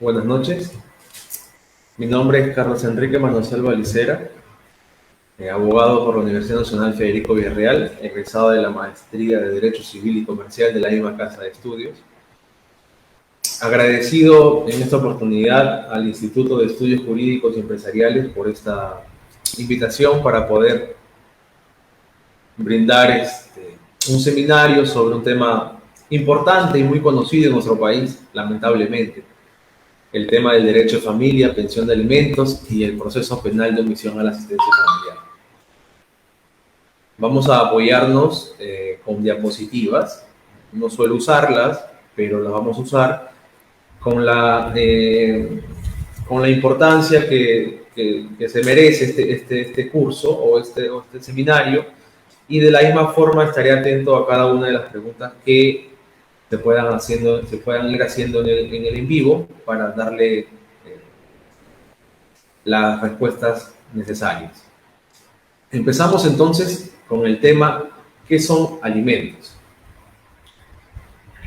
Buenas noches. Mi nombre es Carlos Enrique Manosalva Licera, abogado por la Universidad Nacional Federico Villarreal, egresado de la Maestría de Derecho Civil y Comercial de la misma Casa de Estudios. Agradecido en esta oportunidad al Instituto de Estudios Jurídicos y Empresariales por esta invitación para poder brindar un seminario sobre un tema importante y muy conocido en nuestro país, lamentablemente. El tema del derecho de familia, pensión de alimentos y el proceso penal de omisión a la asistencia familiar. Vamos a apoyarnos con diapositivas. No suelo usarlas, pero las vamos a usar con la importancia que se merece este curso o este seminario, y de la misma forma estaré atento a cada una de las preguntas que se puedan ir haciendo en el en vivo para darle las respuestas necesarias. Empezamos entonces con el tema: ¿qué son alimentos?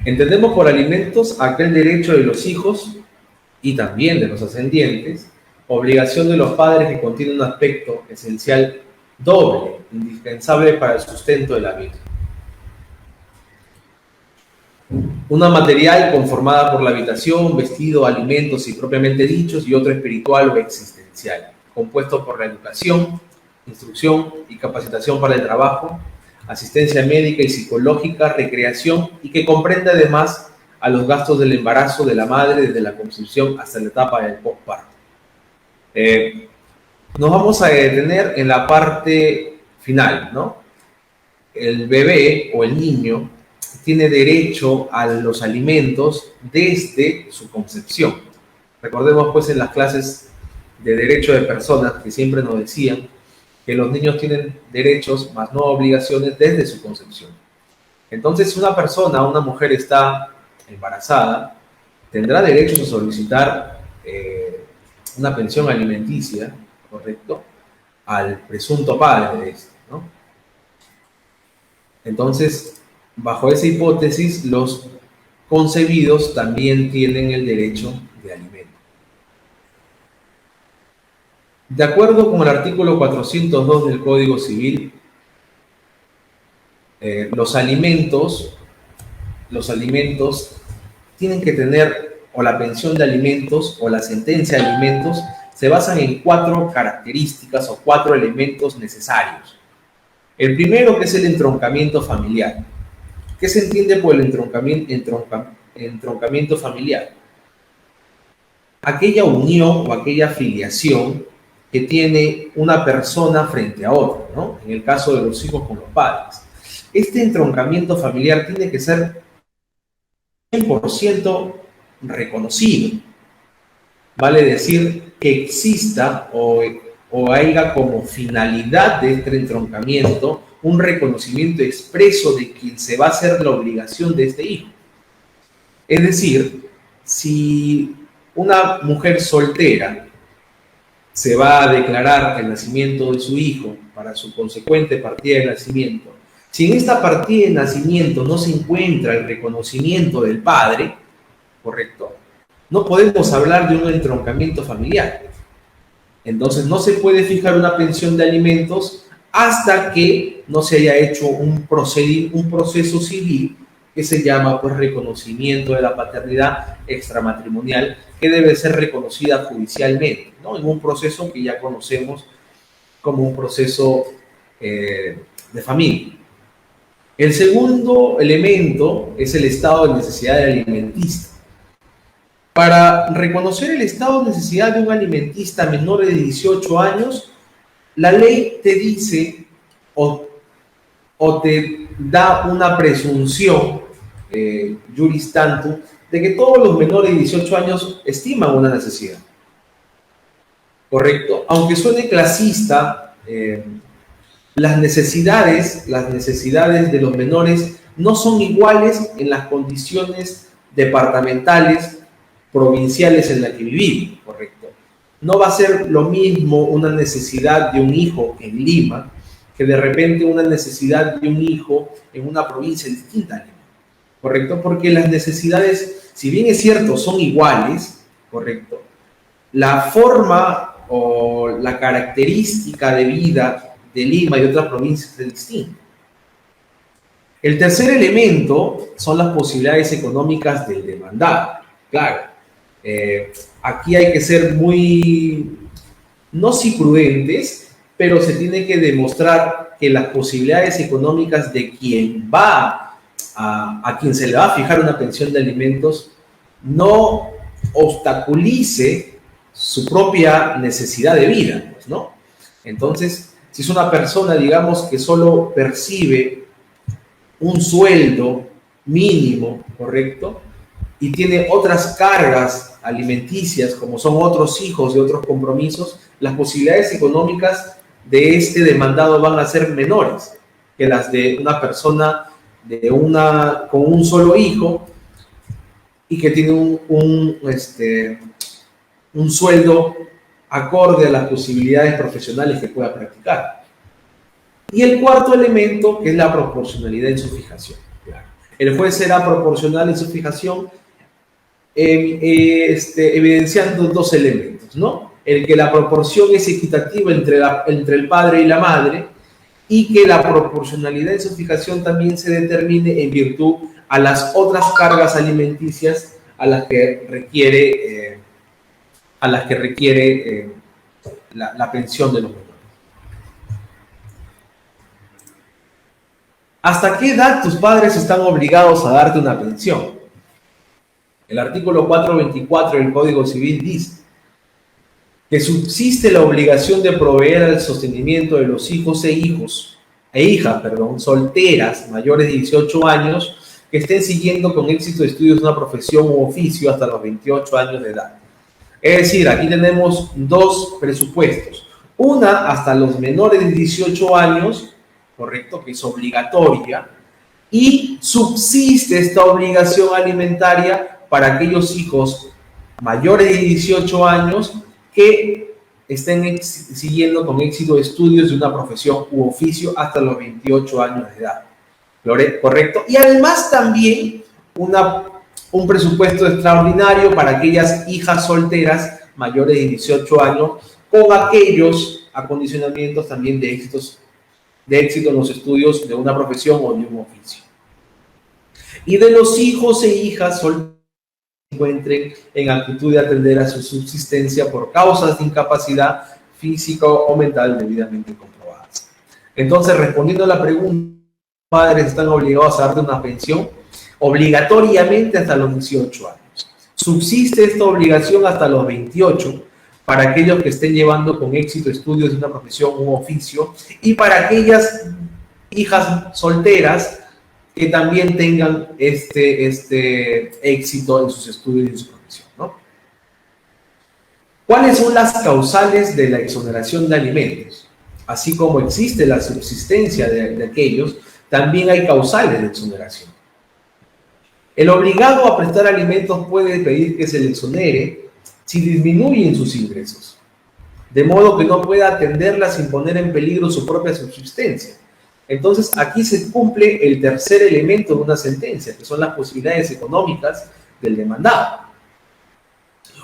Entendemos por alimentos aquel derecho de los hijos y también de los ascendientes, obligación de los padres que contiene un aspecto esencial doble, indispensable para el sustento de la vida. Una material conformada por la habitación, vestido, alimentos y propiamente dichos, y otro espiritual o existencial, compuesto por la educación, instrucción y capacitación para el trabajo, asistencia médica y psicológica, recreación, y que comprende además a los gastos del embarazo de la madre desde la concepción hasta la etapa del posparto. Nos vamos a detener en la parte final, ¿no? El bebé o el niño tiene derecho a los alimentos desde su concepción. Recordemos pues en las clases de derecho de personas que siempre nos decían que los niños tienen derechos más no obligaciones desde su concepción. Entonces, si una persona, una mujer está embarazada, tendrá derecho a solicitar una pensión alimenticia, ¿correcto?, al presunto padre de este, ¿no? Entonces, bajo esa hipótesis, los concebidos también tienen el derecho de alimento. De acuerdo con el artículo 402 del Código Civil, los alimentos tienen que tener, o la pensión de alimentos o la sentencia de alimentos, se basan en 4 características o 4 elementos necesarios. El primero, que es el entroncamiento familiar. ¿Qué se entiende por el entroncamiento familiar? Aquella unión o aquella filiación que tiene una persona frente a otra, ¿no? En el caso de los hijos con los padres. Este entroncamiento familiar tiene que ser 100% reconocido. Vale decir que exista o haya como finalidad de este entroncamiento un reconocimiento expreso de quien se va a hacer la obligación de este hijo. Es decir, si una mujer soltera se va a declarar el nacimiento de su hijo para su consecuente partida de nacimiento, si en esta partida de nacimiento no se encuentra el reconocimiento del padre, ¿correcto?, no podemos hablar de un entroncamiento familiar. Entonces no se puede fijar una pensión de alimentos hasta que no se haya hecho un proceso civil que se llama pues reconocimiento de la paternidad extramatrimonial, que debe ser reconocida judicialmente, ¿no?, en un proceso que ya conocemos como un proceso de familia. El segundo elemento es el estado de necesidad de alimentista. Para reconocer el estado de necesidad de un alimentista menor de 18 años, la ley te dice o te da una presunción juris tantum de que todos los menores de 18 años estiman una necesidad. ¿Correcto? Aunque suene clasista, las necesidades de los menores no son iguales en las condiciones departamentales, provinciales en las que vivimos, ¿correcto? No va a ser lo mismo una necesidad de un hijo en Lima que de repente una necesidad de un hijo en una provincia distinta a Lima, ¿correcto? Porque las necesidades, si bien es cierto, son iguales, ¿correcto? La forma o la característica de vida de Lima y otras provincias es distinta. El tercer elemento son las posibilidades económicas del demandado. Claro, aquí hay que ser muy, no si prudentes, pero se tiene que demostrar que las posibilidades económicas de quien va a quien se le va a fijar una pensión de alimentos no obstaculice su propia necesidad de vida, pues, ¿no? Entonces, si es una persona, digamos, que solo percibe un sueldo mínimo, ¿correcto? Y tiene otras cargas alimenticias, como son otros hijos y otros compromisos, las posibilidades económicas de este demandado van a ser menores que las de una persona con un solo hijo y que tiene un sueldo acorde a las posibilidades profesionales que pueda practicar. Y el cuarto elemento, que es la proporcionalidad en su fijación. El juez será proporcional en su fijación, evidenciando dos elementos, ¿no? El que la proporción es equitativa entre el padre y la madre, y que la proporcionalidad en su fijación también se determine en virtud a las otras cargas alimenticias a las que requiere la pensión de los menores. ¿Hasta qué edad tus padres están obligados a darte una pensión? El artículo 424 del Código Civil dice que subsiste la obligación de proveer al sostenimiento de los hijos e hijas solteras mayores de 18 años que estén siguiendo con éxito estudios de una profesión u oficio hasta los 28 años de edad. Es decir, aquí tenemos dos presupuestos. Una hasta los menores de 18 años, correcto, que es obligatoria, y subsiste esta obligación alimentaria para aquellos hijos mayores de 18 años que estén siguiendo con éxito estudios de una profesión u oficio hasta los 28 años de edad. ¿Correcto? Y además también un presupuesto extraordinario para aquellas hijas solteras mayores de 18 años con aquellos acondicionamientos también de éxito en los estudios de una profesión o de un oficio. Y de los hijos e hijas solteras que se encuentren en actitud de atender a su subsistencia por causas de incapacidad física o mental debidamente comprobadas. Entonces, respondiendo a la pregunta, ¿los padres están obligados a darte una pensión? Obligatoriamente hasta los 18 años. Subsiste esta obligación hasta los 28 para aquellos que estén llevando con éxito estudios de una profesión u oficio y para aquellas hijas solteras que también tengan este éxito en sus estudios y en su profesión, ¿no? ¿Cuáles son las causales de la exoneración de alimentos? Así como existe la subsistencia de aquellos, también hay causales de exoneración. El obligado a prestar alimentos puede pedir que se le exonere si disminuyen sus ingresos, de modo que no pueda atenderlas sin poner en peligro su propia subsistencia. Entonces, aquí se cumple el tercer elemento de una sentencia, que son las posibilidades económicas del demandado.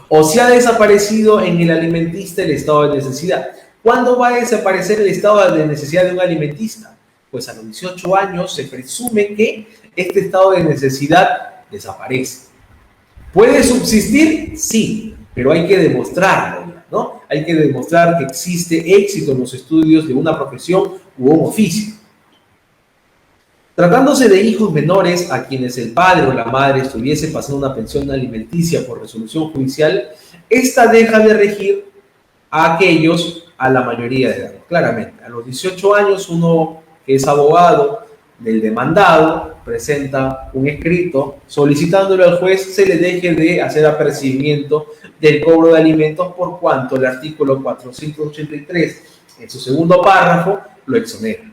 O si ha desaparecido en el alimentista el estado de necesidad. ¿Cuándo va a desaparecer el estado de necesidad de un alimentista? Pues a los 18 años se presume que este estado de necesidad desaparece. ¿Puede subsistir? Sí, pero hay que demostrarlo, ¿no? Hay que demostrar que existe éxito en los estudios de una profesión u un oficio. Tratándose de hijos menores a quienes el padre o la madre estuviese pasando una pensión alimenticia por resolución judicial, esta deja de regir a aquellos a la mayoría de edad. Claramente, a los 18 años uno que es abogado del demandado presenta un escrito solicitándole al juez se le deje de hacer apercibimiento del cobro de alimentos por cuanto el artículo 483 en su segundo párrafo lo exonera.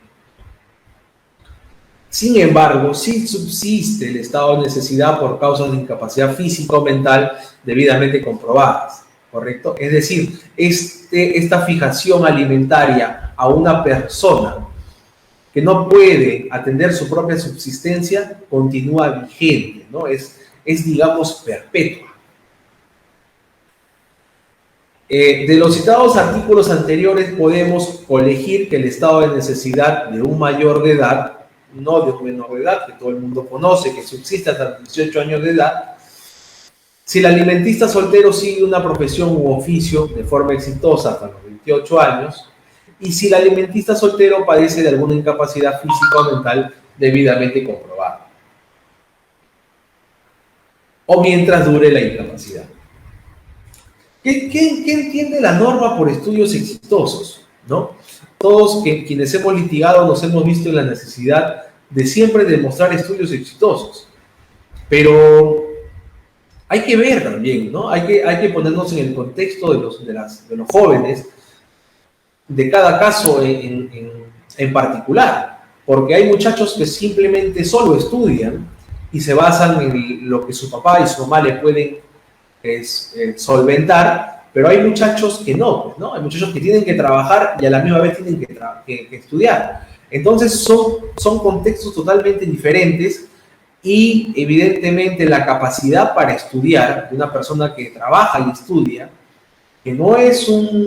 Sin embargo, sí subsiste el estado de necesidad por causas de incapacidad física o mental debidamente comprobadas, ¿correcto? Es decir, esta fijación alimentaria a una persona que no puede atender su propia subsistencia continúa vigente, ¿no? Es digamos, perpetua. De los citados artículos anteriores podemos colegir que el estado de necesidad de un mayor de edad, no de un menor de edad, que todo el mundo conoce, que subsiste hasta los 18 años de edad, si el alimentista soltero sigue una profesión u oficio de forma exitosa hasta los 28 años, y si el alimentista soltero padece de alguna incapacidad física o mental debidamente comprobada, o mientras dure la incapacidad. ¿Qué entiende la norma por estudios exitosos? ¿No? Todos quienes hemos litigado nos hemos visto en la necesidad de siempre demostrar estudios exitosos. Pero hay que ver también, ¿no? Hay que ponernos en el contexto de los jóvenes, de cada caso en particular. Porque hay muchachos que simplemente solo estudian y se basan en lo que su papá y su mamá le pueden solventar, pero hay muchachos que no, ¿no? Hay muchachos que tienen que trabajar y a la misma vez tienen que estudiar. Entonces son contextos totalmente diferentes y evidentemente la capacidad para estudiar de una persona que trabaja y estudia, que no es un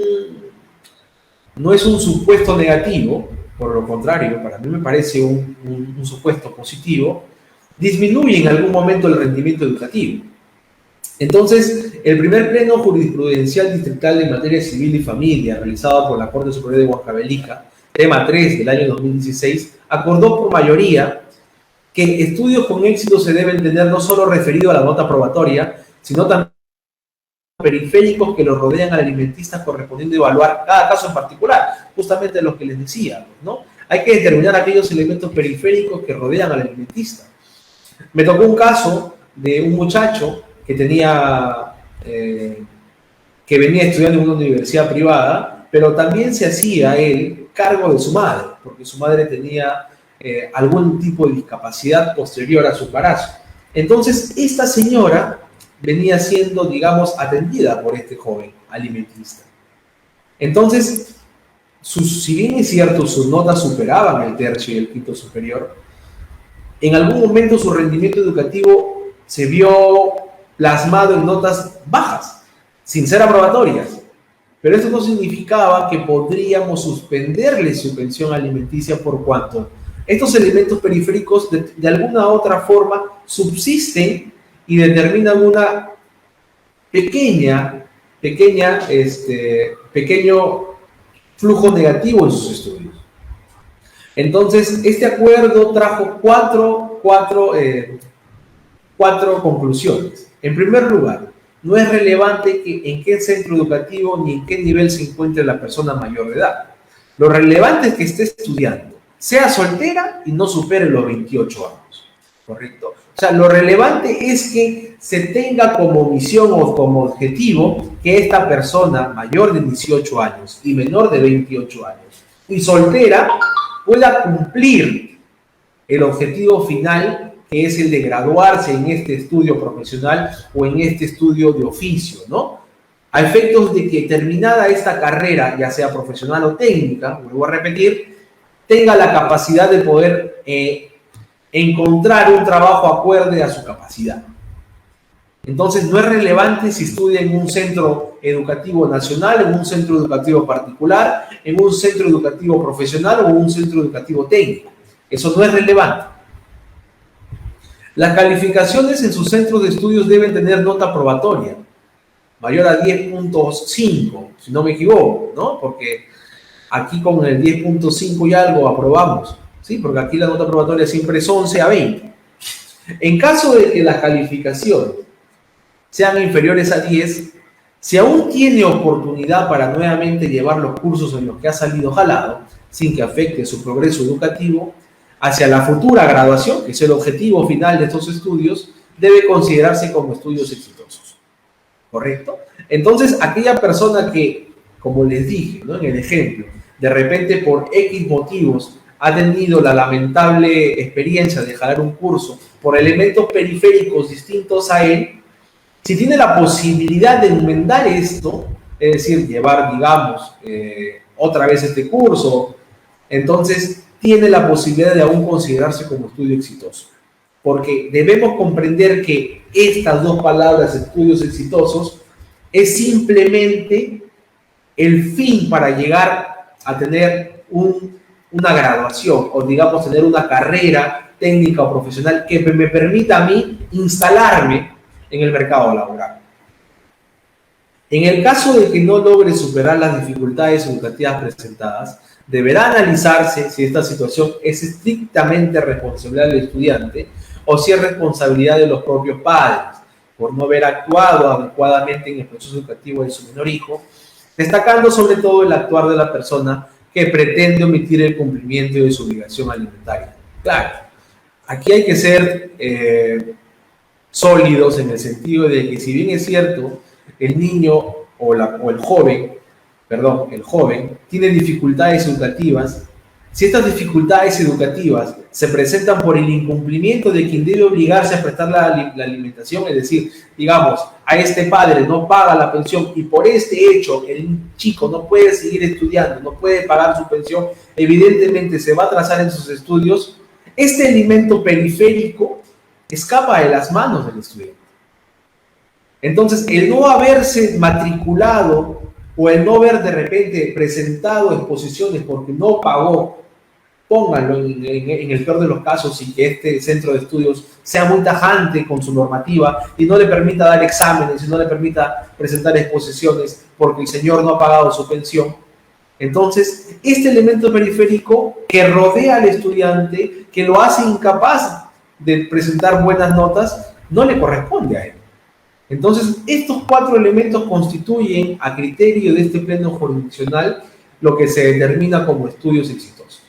supuesto negativo, por lo contrario, para mí me parece un supuesto positivo, disminuye en algún momento el rendimiento educativo. Entonces, el primer pleno jurisprudencial distrital de materia civil y familia, realizado por la Corte Superior de Huancavelica, tema 3 del año 2016, acordó por mayoría que estudios con éxito se deben tener no solo referido a la nota probatoria, sino también periféricos que los rodean al alimentista, correspondiendo evaluar cada caso en particular, justamente lo que les decía, ¿no? Hay que determinar aquellos elementos periféricos que rodean al alimentista. Me tocó un caso de un muchacho que venía estudiando en una universidad privada, pero también se hacía él cargo de su madre, porque su madre tenía algún tipo de discapacidad posterior a su embarazo. Entonces, esta señora venía siendo, digamos, atendida por este joven alimentista. Entonces, si bien es cierto, sus notas superaban el tercio y el quinto superior, en algún momento su rendimiento educativo se vio plasmado en notas bajas, sin ser aprobatorias. Pero eso no significaba que podríamos suspenderle su pensión alimenticia por cuanto estos elementos periféricos de alguna u otra forma subsisten y determinan una pequeño flujo negativo en sus estudios. Entonces, este acuerdo trajo cuatro conclusiones. En primer lugar, no es relevante en qué centro educativo ni en qué nivel se encuentre la persona mayor de edad. Lo relevante es que esté estudiando, sea soltera y no supere los 28 años, ¿correcto? O sea, lo relevante es que se tenga como misión o como objetivo que esta persona mayor de 18 años y menor de 28 años y soltera pueda cumplir el objetivo final, que es el de graduarse en este estudio profesional o en este estudio de oficio, ¿no? A efectos de que terminada esta carrera, ya sea profesional o técnica, vuelvo a repetir, tenga la capacidad de poder encontrar un trabajo acorde a su capacidad. Entonces, no es relevante si estudia en un centro educativo nacional, en un centro educativo particular, en un centro educativo profesional o un centro educativo técnico. Eso no es relevante. Las calificaciones en sus centros de estudios deben tener nota probatoria, mayor a 10.5, si no me equivoco, ¿no? Porque aquí con el 10.5 y algo aprobamos, ¿sí? Porque aquí la nota probatoria siempre es 11 a 20. En caso de que las calificaciones sean inferiores a 10, si aún tiene oportunidad para nuevamente llevar los cursos en los que ha salido jalado, sin que afecte su progreso educativo, hacia la futura graduación, que es el objetivo final de estos estudios, debe considerarse como estudios exitosos. ¿Correcto? Entonces, aquella persona que, como les dije, ¿no?, en el ejemplo, de repente por X motivos ha tenido la lamentable experiencia de jalar un curso por elementos periféricos distintos a él, si tiene la posibilidad de enmendar esto, es decir, llevar, digamos, otra vez este curso, entonces tiene la posibilidad de aún considerarse como estudio exitoso. Porque debemos comprender que estas dos palabras, estudios exitosos, es simplemente el fin para llegar a tener una graduación o, digamos, tener una carrera técnica o profesional que me permita a mí instalarme en el mercado laboral. En el caso de que no logre superar las dificultades educativas presentadas, deberá analizarse si esta situación es estrictamente responsabilidad del estudiante o si es responsabilidad de los propios padres por no haber actuado adecuadamente en el proceso educativo de su menor hijo, destacando sobre todo el actuar de la persona que pretende omitir el cumplimiento de su obligación alimentaria. Claro, aquí hay que ser sólidos en el sentido de que, si bien es cierto, el niño o el joven tiene dificultades educativas, si estas dificultades educativas se presentan por el incumplimiento de quien debe obligarse a prestar la alimentación, es decir, digamos, a este padre no paga la pensión y por este hecho el chico no puede seguir estudiando, no puede pagar su pensión, evidentemente se va a atrasar en sus estudios, este elemento periférico escapa de las manos del estudiante. Entonces, el no haberse matriculado o el no haber de repente presentado exposiciones porque no pagó, pónganlo en el peor de los casos, y que este centro de estudios sea muy tajante con su normativa y no le permita dar exámenes y no le permita presentar exposiciones porque el señor no ha pagado su pensión. Entonces, este elemento periférico que rodea al estudiante, que lo hace incapaz de presentar buenas notas, no le corresponde a él. Entonces, estos 4 elementos constituyen, a criterio de este pleno jurisdiccional, lo que se determina como estudios exitosos.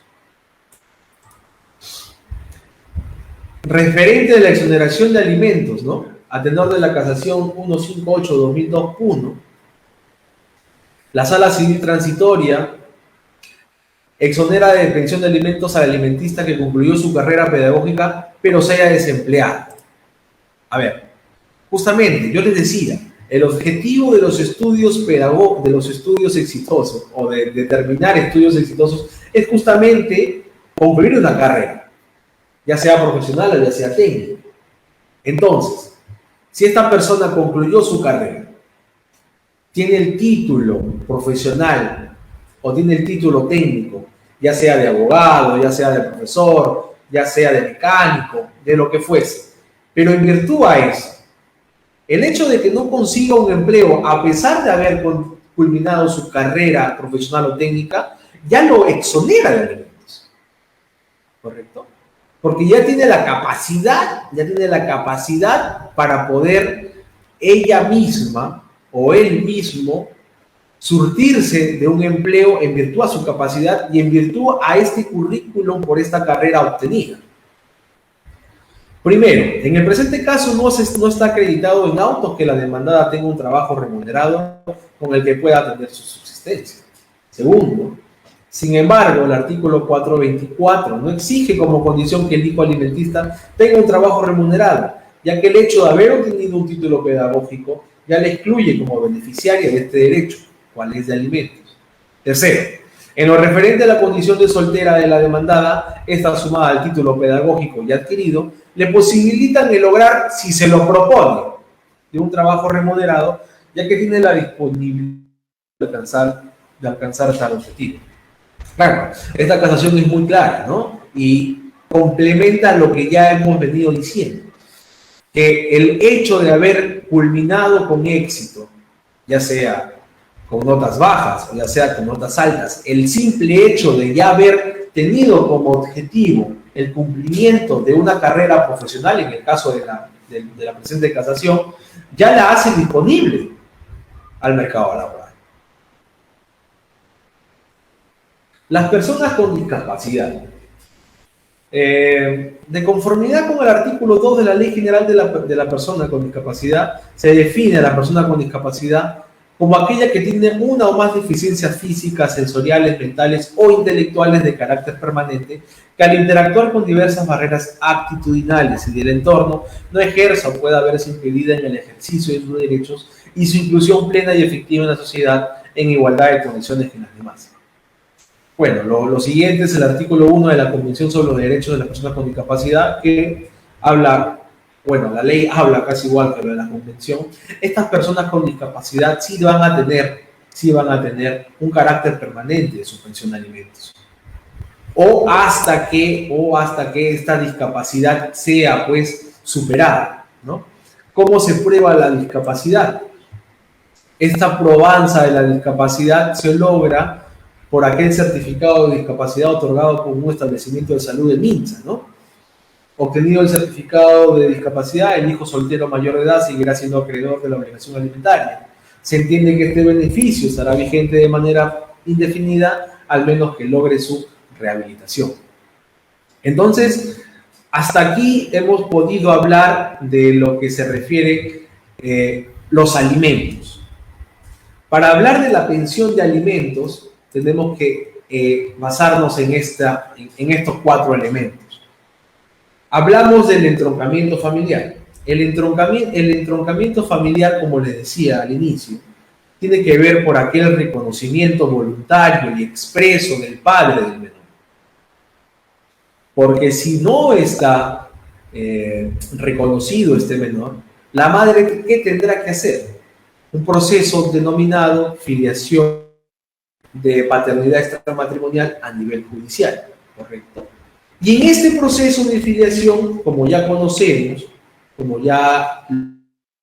Referente de la exoneración de alimentos, ¿no? A tenor de la casación 158-2002-1, la Sala Civil Transitoria exonera de pensión de alimentos al alimentista que concluyó su carrera pedagógica, pero se haya desempleado. A ver, justamente, yo les decía, el objetivo de los estudios de los estudios exitosos o de determinar estudios exitosos es justamente concluir una carrera, ya sea profesional o ya sea técnica. Entonces, si esta persona concluyó su carrera, tiene el título profesional o tiene el título técnico, ya sea de abogado, ya sea de profesor, ya sea de mecánico, de lo que fuese, pero en virtud a eso, el hecho de que no consiga un empleo a pesar de haber culminado su carrera profesional o técnica, ya lo exonera de alimentos. ¿Correcto? Porque ya tiene la capacidad para poder ella misma o él mismo surtirse de un empleo en virtud a su capacidad y en virtud a este currículum por esta carrera obtenida. Primero, en el presente caso no está acreditado en autos que la demandada tenga un trabajo remunerado con el que pueda atender su subsistencia. Segundo, sin embargo, el artículo 424 no exige como condición que el hijo alimentista tenga un trabajo remunerado, ya que el hecho de haber obtenido un título pedagógico ya le excluye como beneficiaria de este derecho, cual es de alimentos. Tercero, en lo referente a la condición de soltera de la demandada, esta sumada al título pedagógico ya adquirido, le posibilitan el lograr, si se lo propone, de un trabajo remunerado, ya que tiene la disponibilidad de alcanzar tal objetivo. Claro, esta casación es muy clara, ¿no? Y complementa lo que ya hemos venido diciendo, que el hecho de haber culminado con éxito, ya sea con notas bajas o ya sea con notas altas, el simple hecho de ya haber tenido como objetivo el cumplimiento de una carrera profesional, en el caso de la presente casación, ya la hace disponible al mercado laboral. Las personas con discapacidad. De conformidad con el artículo 2 de la Ley General de la Persona con Discapacidad, se define a la persona con discapacidad como aquella que tiene una o más deficiencias físicas, sensoriales, mentales o intelectuales de carácter permanente, que al interactuar con diversas barreras actitudinales y del entorno, no ejerza o pueda verse impedida en el ejercicio de sus derechos y su inclusión plena y efectiva en la sociedad en igualdad de condiciones que las demás. Bueno, lo siguiente es el artículo 1 de la Convención sobre los Derechos de las Personas con Discapacidad, que habla, bueno, la ley habla casi igual que lo de la Convención. Estas personas con discapacidad sí van a tener sí van a tener un carácter permanente de su pensión de alimentos. O hasta que esta discapacidad sea pues superada, ¿no? ¿Cómo se prueba la discapacidad? Esta probanza de la discapacidad se logra por aquel certificado de discapacidad otorgado por un establecimiento de salud de Minsa, ¿no? Obtenido el certificado de discapacidad, el hijo soltero mayor de edad seguirá siendo acreedor de la obligación alimentaria. Se entiende que este beneficio estará vigente de manera indefinida, al menos que logre su rehabilitación. Entonces, hasta aquí hemos podido hablar de lo que se refiere los alimentos. Para hablar de la pensión de alimentos, tenemos que basarnos en estos 4 elementos. Hablamos del entroncamiento familiar. El entroncamiento familiar, como les decía al inicio, tiene que ver por aquel reconocimiento voluntario y expreso del padre del menor. Porque si no está reconocido este menor, la madre, ¿qué tendrá que hacer? Un proceso denominado filiación de paternidad extramatrimonial a nivel judicial, ¿correcto? Y en este proceso de filiación, como ya conocemos, como ya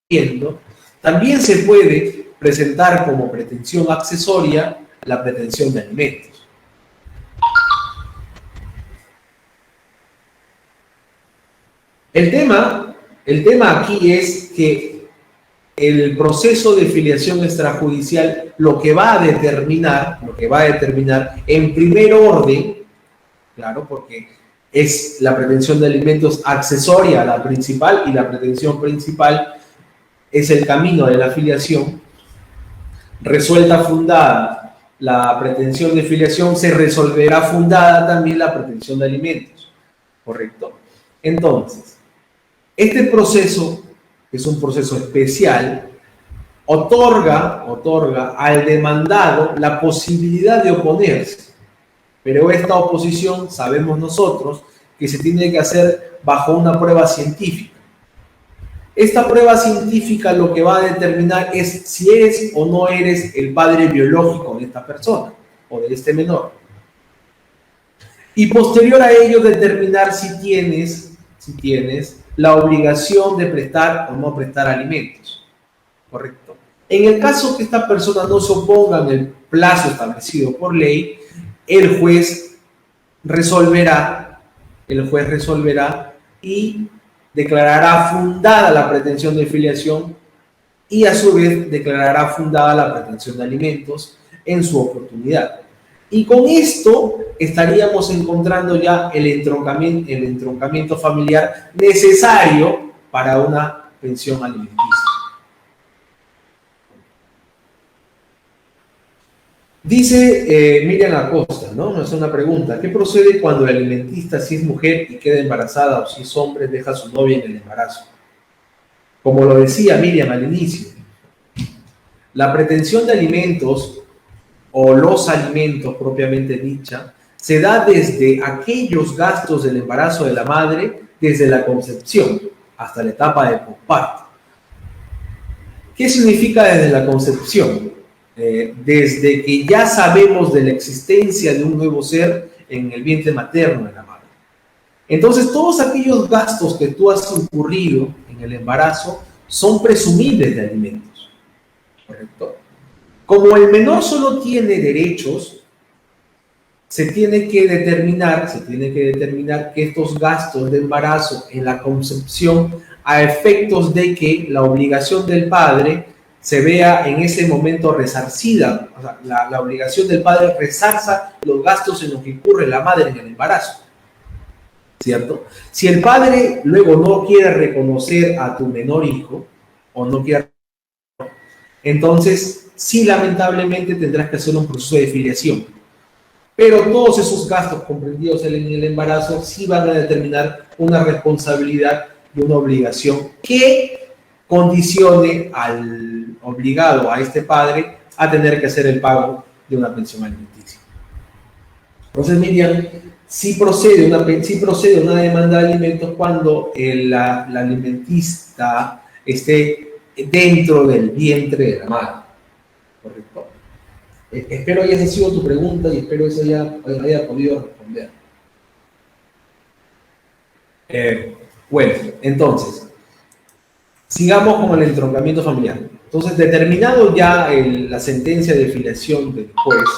viendo, también se puede presentar como pretensión accesoria la pretensión de alimentos. El tema aquí es que el proceso de filiación extrajudicial lo que va a determinar en primer orden, claro, porque es la pretensión de alimentos accesoria a la principal, y la pretensión principal es el camino de la filiación. Resuelta fundada la pretensión de filiación, se resolverá fundada también la pretensión de alimentos, ¿correcto? Entonces, este proceso, que es un proceso especial, otorga al demandado la posibilidad de oponerse. Pero esta oposición, sabemos nosotros, que se tiene que hacer bajo una prueba científica. Esta prueba científica lo que va a determinar es si eres o no eres el padre biológico de esta persona o de este menor. Y posterior a ello determinar si tienes la obligación de prestar o no prestar alimentos. ¿Correcto? En el caso que esta persona no se oponga en el plazo establecido por ley, el juez resolverá y declarará fundada la pretensión de filiación y a su vez declarará fundada la pretensión de alimentos en su oportunidad. Y con esto estaríamos encontrando ya el entroncamiento familiar necesario para una pensión alimenticia. Dice Miriam Acosta, ¿no? Nos hace una pregunta. ¿Qué procede cuando el alimentista, si es mujer y queda embarazada, o si es hombre, deja a su novia en el embarazo? Como lo decía Miriam al inicio, la pretensión de alimentos o los alimentos propiamente dicha se da desde aquellos gastos del embarazo de la madre, desde la concepción hasta la etapa de posparto. ¿Qué significa desde la concepción? Desde que ya sabemos de la existencia de un nuevo ser en el vientre materno de la madre. Entonces, todos aquellos gastos que tú has incurrido en el embarazo son presumibles de alimentos, ¿correcto? Como el menor solo tiene derechos, se tiene que determinar que estos gastos de embarazo en la concepción, a efectos de que la obligación del padre se vea en ese momento resarcida, o sea, la obligación del padre resarza los gastos en los que incurre la madre en el embarazo, ¿cierto? Si el padre luego no quiere reconocer a tu menor hijo, o no quiere, entonces sí, lamentablemente tendrás que hacer un proceso de filiación. Pero todos esos gastos comprendidos en el embarazo sí van a determinar una responsabilidad y una obligación que condicione al obligado, a este padre, a tener que hacer el pago de una pensión alimenticia. Entonces, Miriam, sí procede una demanda de alimentos cuando la alimentista esté dentro del vientre de la madre, ¿correcto? Espero haya sido tu pregunta y espero eso haya podido responder. Bueno, entonces, sigamos con el entroncamiento familiar. Entonces, determinado ya la sentencia de filiación del juez,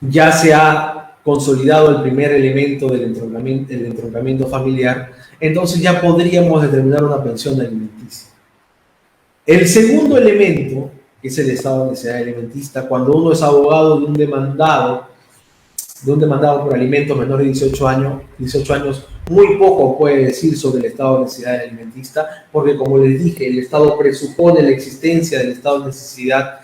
ya se ha consolidado el primer elemento del entroncamiento familiar, entonces ya podríamos determinar una pensión alimenticia. El segundo elemento, que es el estado de necesidad alimentista, cuando uno es abogado de un demandado por alimentos menor de 18 años, muy poco puede decir sobre el estado de necesidad alimentista, porque como les dije, el Estado presupone la existencia del estado de necesidad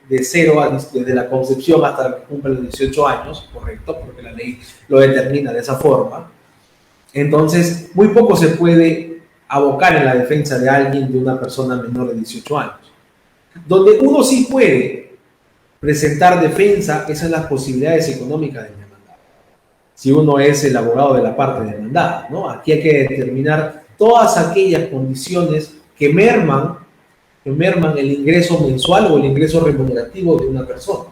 desde la concepción hasta que cumple los 18 años, correcto, porque la ley lo determina de esa forma. Entonces, muy poco se puede abocar en la defensa de alguien, de una persona menor de 18 años. Donde uno sí puede presentar defensa, esas son las posibilidades económicas del demandado. Si uno es el abogado de la parte demandada, ¿no? Aquí hay que determinar todas aquellas condiciones que merman el ingreso mensual o el ingreso remunerativo de una persona.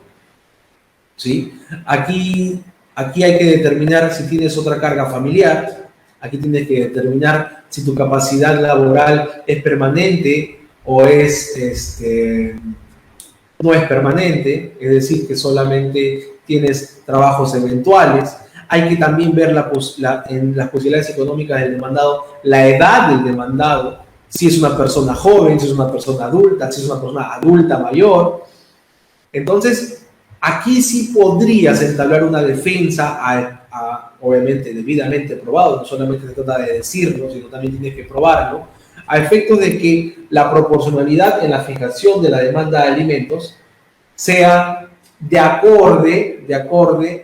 ¿Sí? Aquí hay que determinar si tienes otra carga familiar, aquí tienes que determinar si tu capacidad laboral es permanente o no es permanente, es decir, que solamente tienes trabajos eventuales. Hay que también ver en las posibilidades económicas del demandado, la edad del demandado, si es una persona joven, si es una persona adulta, si es una persona adulta mayor. Entonces, aquí sí podrías entablar una defensa, obviamente debidamente probado, no solamente se trata de decirlo, sino también tienes que probarlo, a efectos de que la proporcionalidad en la fijación de la demanda de alimentos sea de acorde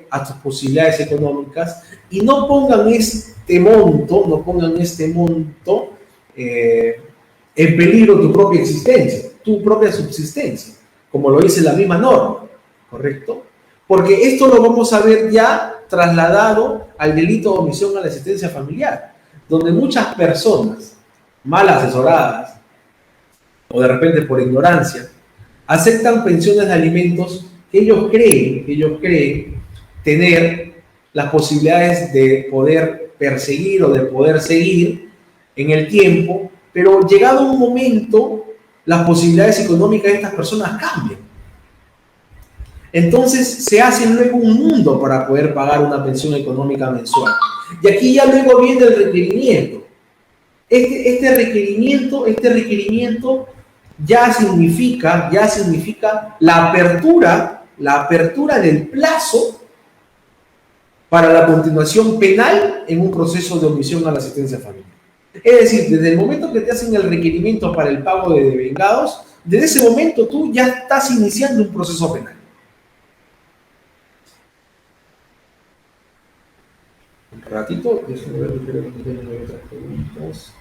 a tus posibilidades económicas y no pongan este monto en peligro tu propia existencia, tu propia subsistencia, como lo dice la misma norma, ¿correcto? Porque esto lo vamos a ver ya trasladado al delito de omisión a la asistencia familiar, donde muchas personas mal asesoradas o de repente por ignorancia aceptan pensiones de alimentos que ellos creen tener las posibilidades de poder perseguir o de poder seguir en el tiempo, pero llegado un momento, las posibilidades económicas de estas personas cambian. Entonces se hace luego un mundo para poder pagar una pensión económica mensual. Y aquí ya luego viene el requerimiento. Este requerimiento ya significa la apertura del plazo para la continuación penal en un proceso de omisión a la asistencia familiar. Es decir, desde el momento que te hacen el requerimiento para el pago de devengados, desde ese momento tú ya estás iniciando un proceso penal. Un ratito, déjenme ver, otras preguntas.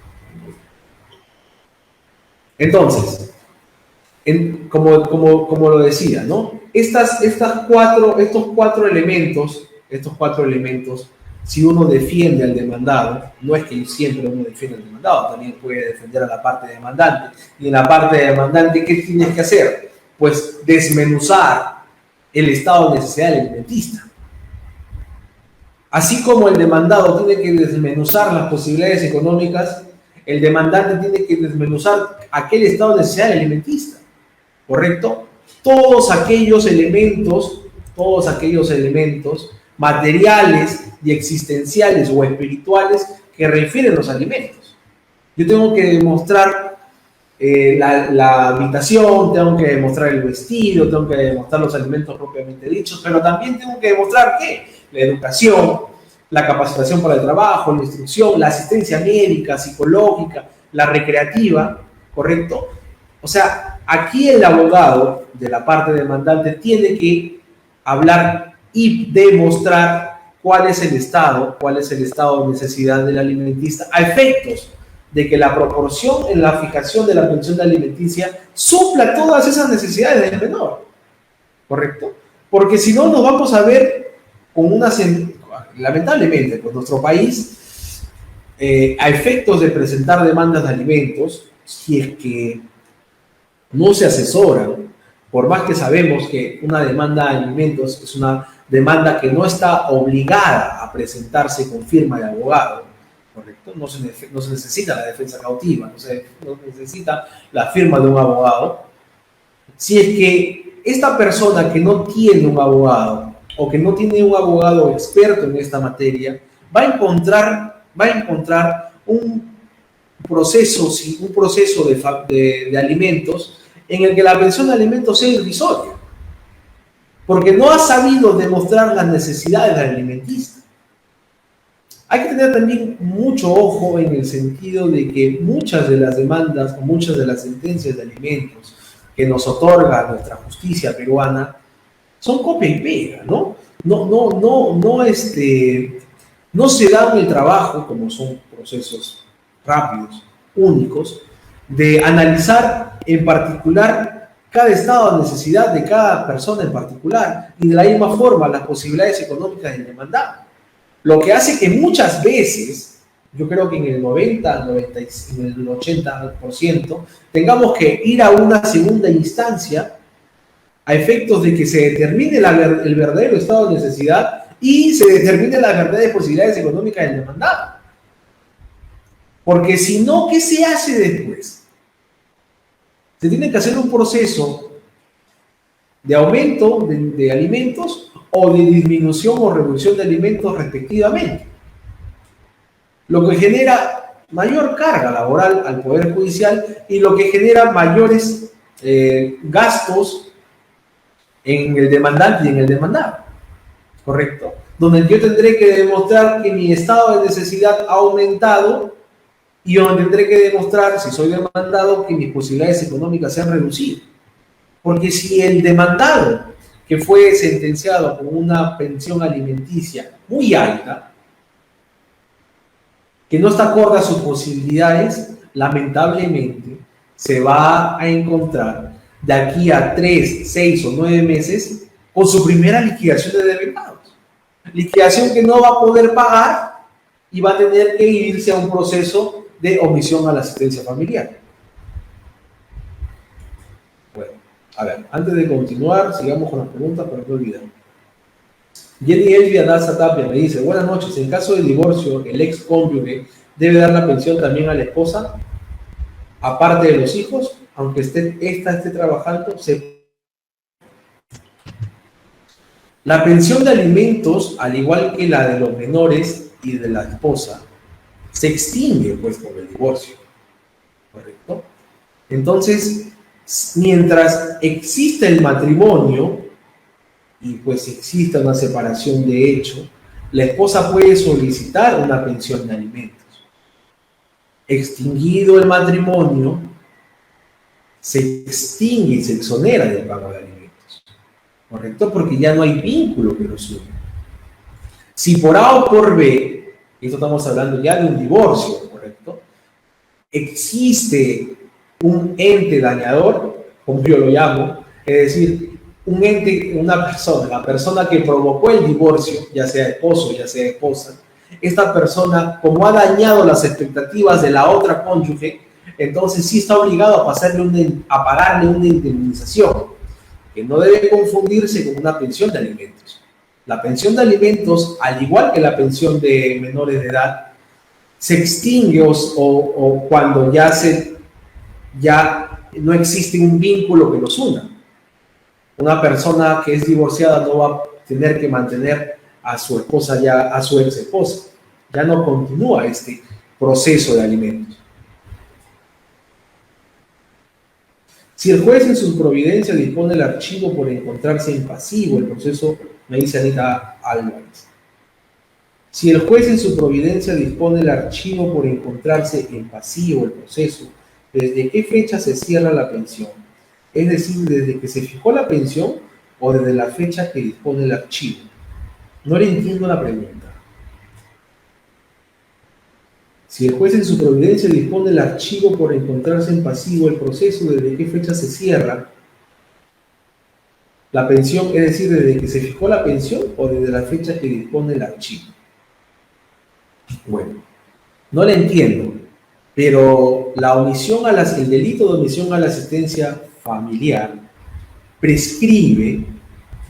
Entonces, como lo decía, ¿no? Estos cuatro elementos, si uno defiende al demandado, no es que siempre uno defiende al demandado, también puede defender a la parte demandante. Y en la parte demandante, ¿qué tienes que hacer? Pues desmenuzar el estado de necesidad alimentista. Así como el demandado tiene que desmenuzar las posibilidades económicas, el demandante tiene que desmenuzar aquel estado de necesidad alimentista, ¿correcto? Todos aquellos elementos materiales y existenciales o espirituales que refieren los alimentos. Yo tengo que demostrar la habitación, tengo que demostrar el vestido, tengo que demostrar los alimentos propiamente dichos, pero también tengo que demostrar ¿qué? La educación, la capacitación para el trabajo, la instrucción, la asistencia médica, psicológica, la recreativa, ¿correcto? O sea, aquí el abogado de la parte demandante tiene que hablar y demostrar cuál es el estado de necesidad del alimentista a efectos de que la proporción en la fijación de la pensión alimenticia supla todas esas necesidades del menor, ¿correcto? Porque si no nos vamos a ver con lamentablemente, pues nuestro país a efectos de presentar demandas de alimentos, si es que no se asesoran, por más que sabemos que una demanda de alimentos es una demanda que no está obligada a presentarse con firma de abogado, ¿correcto? No se necesita la defensa cautiva, no necesita la firma de un abogado. Si es que esta persona que no tiene un abogado o que no tiene un abogado experto en esta materia, va a encontrar un proceso de alimentos en el que la pensión de alimentos sea irrisoria, porque no ha sabido demostrar las necesidades del alimentista. Hay que tener también mucho ojo en el sentido de que muchas de las demandas o muchas de las sentencias de alimentos que nos otorga nuestra justicia peruana son copia y pega, ¿no? No se dan el trabajo, como son procesos rápidos, únicos, de analizar en particular cada estado de necesidad de cada persona en particular y de la misma forma las posibilidades económicas del demandado. Lo que hace que muchas veces, yo creo que en el 90, en el 80%, tengamos que ir a una segunda instancia a efectos de que se determine el verdadero estado de necesidad y se determine las verdaderas posibilidades económicas del demandado. Porque si no, ¿qué se hace después? Se tiene que hacer un proceso de aumento de alimentos o de disminución o reducción de alimentos respectivamente, lo que genera mayor carga laboral al Poder Judicial y lo que genera mayores gastos en el demandante y en el demandado, ¿correcto? Donde yo tendré que demostrar que mi estado de necesidad ha aumentado y donde tendré que demostrar, si soy demandado, que mis posibilidades económicas se han reducido. Porque si el demandado que fue sentenciado con una pensión alimenticia muy alta, que no está acorde a sus posibilidades, lamentablemente se va a encontrar de aquí a 3, 6 o 9 meses con su primera liquidación de devengados. Liquidación que no va a poder pagar y va a tener que irse a un proceso de omisión a la asistencia familiar. Bueno, a ver, antes de continuar, sigamos con las preguntas para no olvidar. Jenny Elvia Daza Tapia me dice: buenas noches, en caso de divorcio, el ex cónyuge debe dar la pensión también a la esposa, aparte de los hijos, aunque esta esté trabajando. La pensión de alimentos, al igual que la de los menores y de la esposa, se extingue pues con el divorcio, ¿correcto? Entonces, mientras exista el matrimonio y pues exista una separación de hecho, la esposa puede solicitar una pensión de alimentos. Extinguido el matrimonio, se extingue y se exonera del pago de alimentos, ¿correcto? Porque ya no hay vínculo que los une. Si por A o por B, esto estamos hablando ya de un divorcio, ¿correcto?, existe un ente dañador, como yo lo llamo, es decir, un ente, una persona, la persona que provocó el divorcio, ya sea esposo, ya sea esposa, esta persona, como ha dañado las expectativas de la otra cónyuge, entonces sí está obligado a pagarle una indemnización, que no debe confundirse con una pensión de alimentos. La pensión de alimentos, al igual que la pensión de menores de edad, se extingue o cuando ya no existe un vínculo que los una. Una persona que es divorciada no va a tener que mantener a su esposa, a su ex esposa. Ya no continúa este proceso de alimentos. Si el juez en su providencia dispone el archivo por encontrarse en pasivo el proceso, me dice Anita Álvarez. Si el juez en su providencia dispone el archivo por encontrarse en pasivo el proceso, ¿desde qué fecha se cierra la pensión? Es decir, ¿desde que se fijó la pensión o desde la fecha que dispone el archivo? No le entiendo la pregunta. Si el juez en su providencia dispone el archivo por encontrarse en pasivo el proceso, ¿desde qué fecha se cierra la pensión? Es decir, ¿desde que se fijó la pensión o desde la fecha que dispone el archivo? Bueno, No la entiendo, pero el delito de omisión a la asistencia familiar prescribe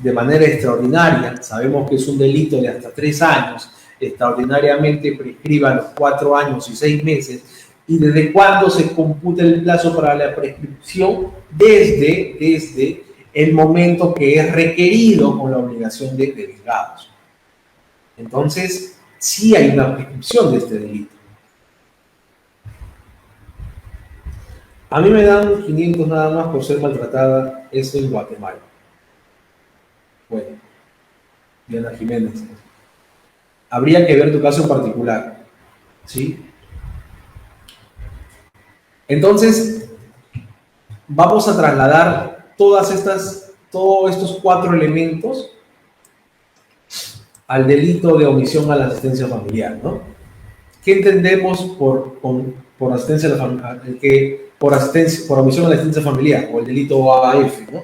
de manera extraordinaria. Sabemos que es un delito de hasta 3 años, extraordinariamente prescribe a los 4 años y 6 meses. ¿Y desde cuándo se computa el plazo para la prescripción? Desde el momento que es requerido con la obligación de vengados. Entonces, sí hay una prescripción de este delito. A mí me dan 500 nada más por ser maltratada, eso en Guatemala. Bueno, Diana Jiménez. Habría que ver tu caso en particular, ¿sí? Entonces, vamos a trasladar todos estos 4 elementos al delito de omisión a la asistencia familiar, ¿no? ¿Qué entendemos por asistencia a la familia? Por omisión a la asistencia familiar, o el delito OAF, ¿no?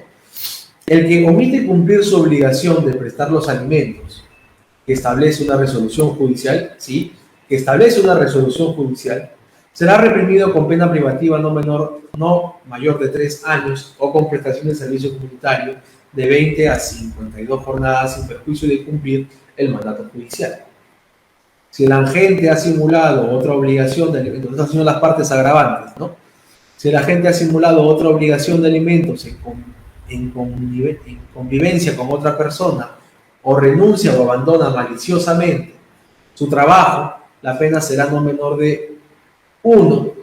El que omite cumplir su obligación de prestar los alimentos que establece una resolución judicial, ¿sí? Que establece una resolución judicial, será reprimido con pena privativa no mayor de 3 años o con prestación de servicio comunitario de 20 a 52 jornadas sin perjuicio de cumplir el mandato judicial. Si el agente ha simulado otra obligación de alimentos, estas son las partes agravantes, ¿no? Si el agente ha simulado otra obligación de alimentos en convivencia con otra persona o renuncia o abandona maliciosamente su trabajo, la pena será no menor de 1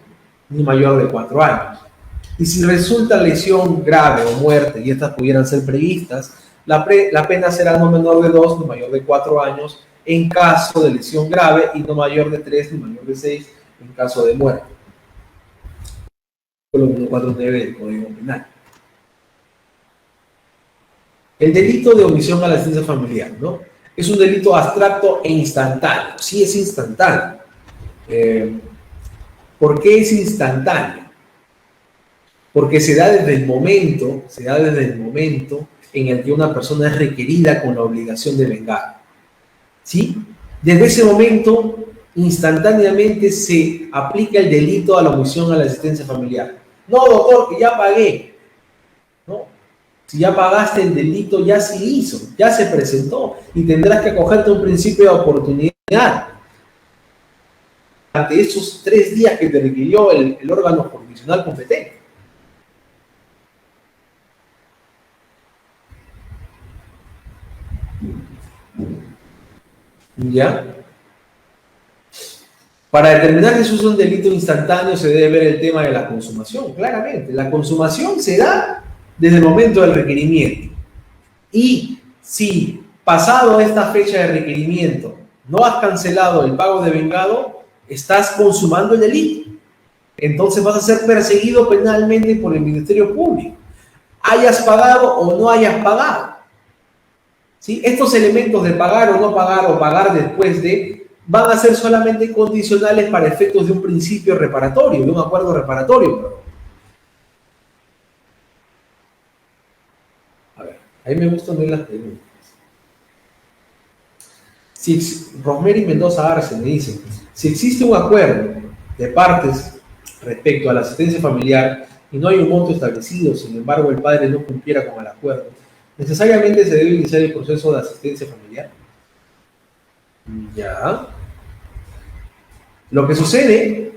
ni mayor de 4 años. Y si resulta lesión grave o muerte, y estas pudieran ser previstas, la pena será no menor de 2 ni mayor de 4 años en caso de lesión grave y no mayor de 3 ni mayor de 6 en caso de muerte. Lo 149 del Código Penal. El delito de omisión a la asistencia familiar, ¿no? Es un delito abstracto e instantáneo. Sí, es instantáneo. ¿Por qué es instantáneo? Porque se da desde el momento en el que una persona es requerida con la obligación de vengar. ¿Sí? Desde ese momento, instantáneamente se aplica el delito a la omisión a la asistencia familiar. No, doctor, que ya pagué. No. Si ya pagaste, el delito ya se hizo, ya se presentó y tendrás que acogerte a un principio de oportunidad. Ante esos 3 días que te requirió el órgano jurisdiccional competente. ¿Ya? Para determinar que eso es un delito instantáneo se debe ver el tema de la consumación, claramente. La consumación se da desde el momento del requerimiento. Y si pasado esta fecha de requerimiento no has cancelado el pago de vengado, estás consumando el delito. Entonces vas a ser perseguido penalmente por el Ministerio Público. Hayas pagado o no hayas pagado. ¿Sí? Estos elementos de pagar o no pagar o pagar después de van a ser solamente condicionales para efectos de un principio reparatorio, de un acuerdo reparatorio. A ver, ahí me gustan ver las preguntas. Rosemary Mendoza Arce me dice, si existe un acuerdo de partes respecto a la asistencia familiar y no hay un monto establecido, sin embargo el padre no cumpliera con el acuerdo, ¿necesariamente se debe iniciar el proceso de asistencia familiar? Ya. Lo que sucede,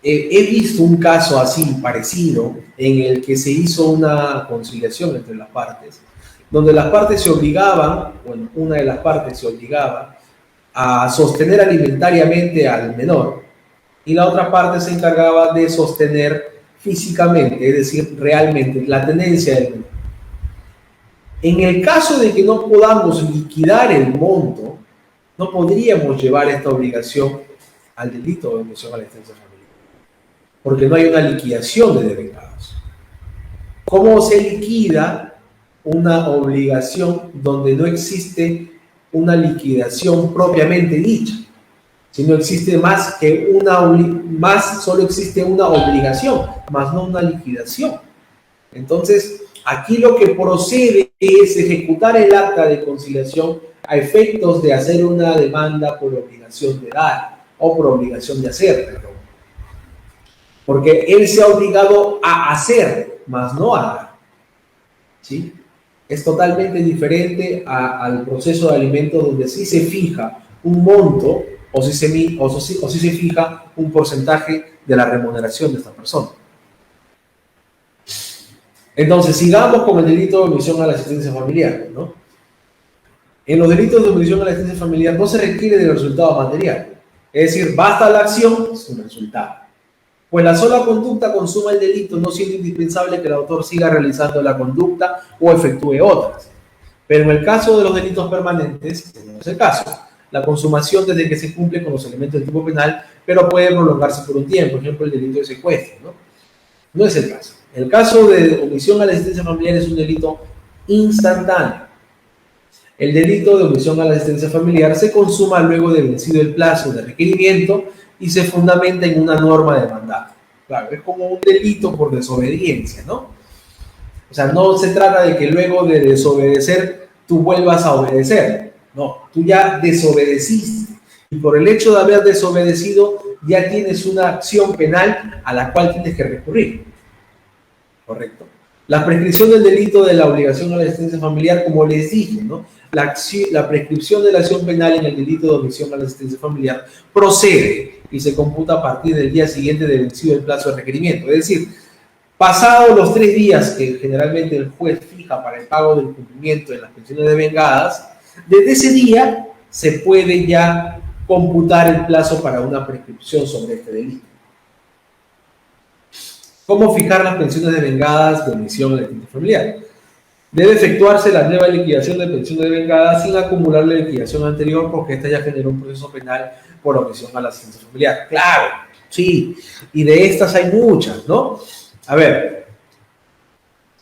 he visto un caso así parecido en el que se hizo una conciliación entre las partes, donde las partes se obligaban, bueno, una de las partes se obligaba a sostener alimentariamente al menor y la otra parte se encargaba de sostener físicamente, es decir, realmente la tenencia del menor. En el caso de que no podamos liquidar el monto, no podríamos llevar esta obligación al delito de omisión a la asistencia familiar, porque no hay una liquidación de devengados. ¿Cómo se liquida una obligación donde no existe una liquidación propiamente dicha? Si no existe solo existe una obligación, más no una liquidación. Entonces, aquí lo que procede es ejecutar el acta de conciliación a efectos de hacer una demanda por obligación de dar o por obligación de hacer, perdón. Porque él se ha obligado a hacer, más no a dar. ¿Sí? Es totalmente diferente al proceso de alimentos donde sí se fija un monto o sí se fija un porcentaje de la remuneración de esta persona. Entonces, sigamos con el delito de omisión a la asistencia familiar, ¿no? En los delitos de omisión a la asistencia familiar no se requiere del resultado material. Es decir, basta la acción sin resultado. Pues la sola conducta consuma el delito, no siendo indispensable que el autor siga realizando la conducta o efectúe otras. Pero en el caso de los delitos permanentes, que no es el caso, la consumación desde que se cumple con los elementos del tipo penal, pero puede prolongarse por un tiempo, por ejemplo, el delito de secuestro, ¿no? No es el caso. El caso de omisión a la asistencia familiar es un delito instantáneo. El delito de omisión a la asistencia familiar se consuma luego de vencido el plazo de requerimiento y se fundamenta en una norma de mandato. Claro, es como un delito por desobediencia, ¿no? O sea, no se trata de que luego de desobedecer tú vuelvas a obedecer. No, tú ya desobedeciste. Y por el hecho de haber desobedecido, ya tienes una acción penal a la cual tienes que recurrir. ¿Correcto? La prescripción del delito de la obligación a la asistencia familiar, como les dije, ¿no? La prescripción de la acción penal en el delito de omisión a la asistencia familiar procede y se computa a partir del día siguiente de vencido el plazo de requerimiento. Es decir, pasados los 3 días que generalmente el juez fija para el pago del cumplimiento de las pensiones devengadas, desde ese día se puede ya computar el plazo para una prescripción sobre este delito. ¿Cómo fijar las pensiones devengadas de omisión a la asistencia familiar? Debe efectuarse la nueva liquidación de pensiones devengadas sin acumular la liquidación anterior, porque esta ya generó un proceso penal por omisión a la asistencia familiar. Claro, sí, y de estas hay muchas, ¿no? A ver,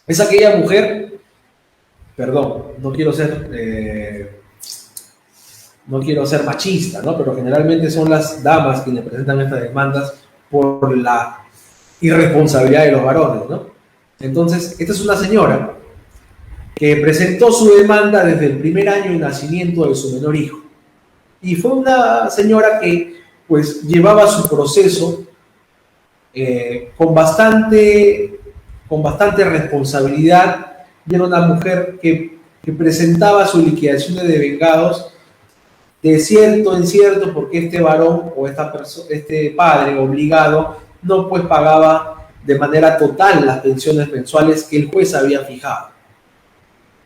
es aquella mujer, perdón, no quiero ser machista, ¿no? Pero generalmente son las damas quienes presentan estas demandas por la irresponsabilidad de los varones, ¿no? Entonces, esta es una señora que presentó su demanda desde el primer año de nacimiento de su menor hijo. Y fue una señora que, pues, llevaba su proceso con bastante responsabilidad, y era una mujer que presentaba su liquidación de devengados de cierto en cierto, porque este varón o este padre obligado no pues pagaba de manera total las pensiones mensuales que el juez había fijado.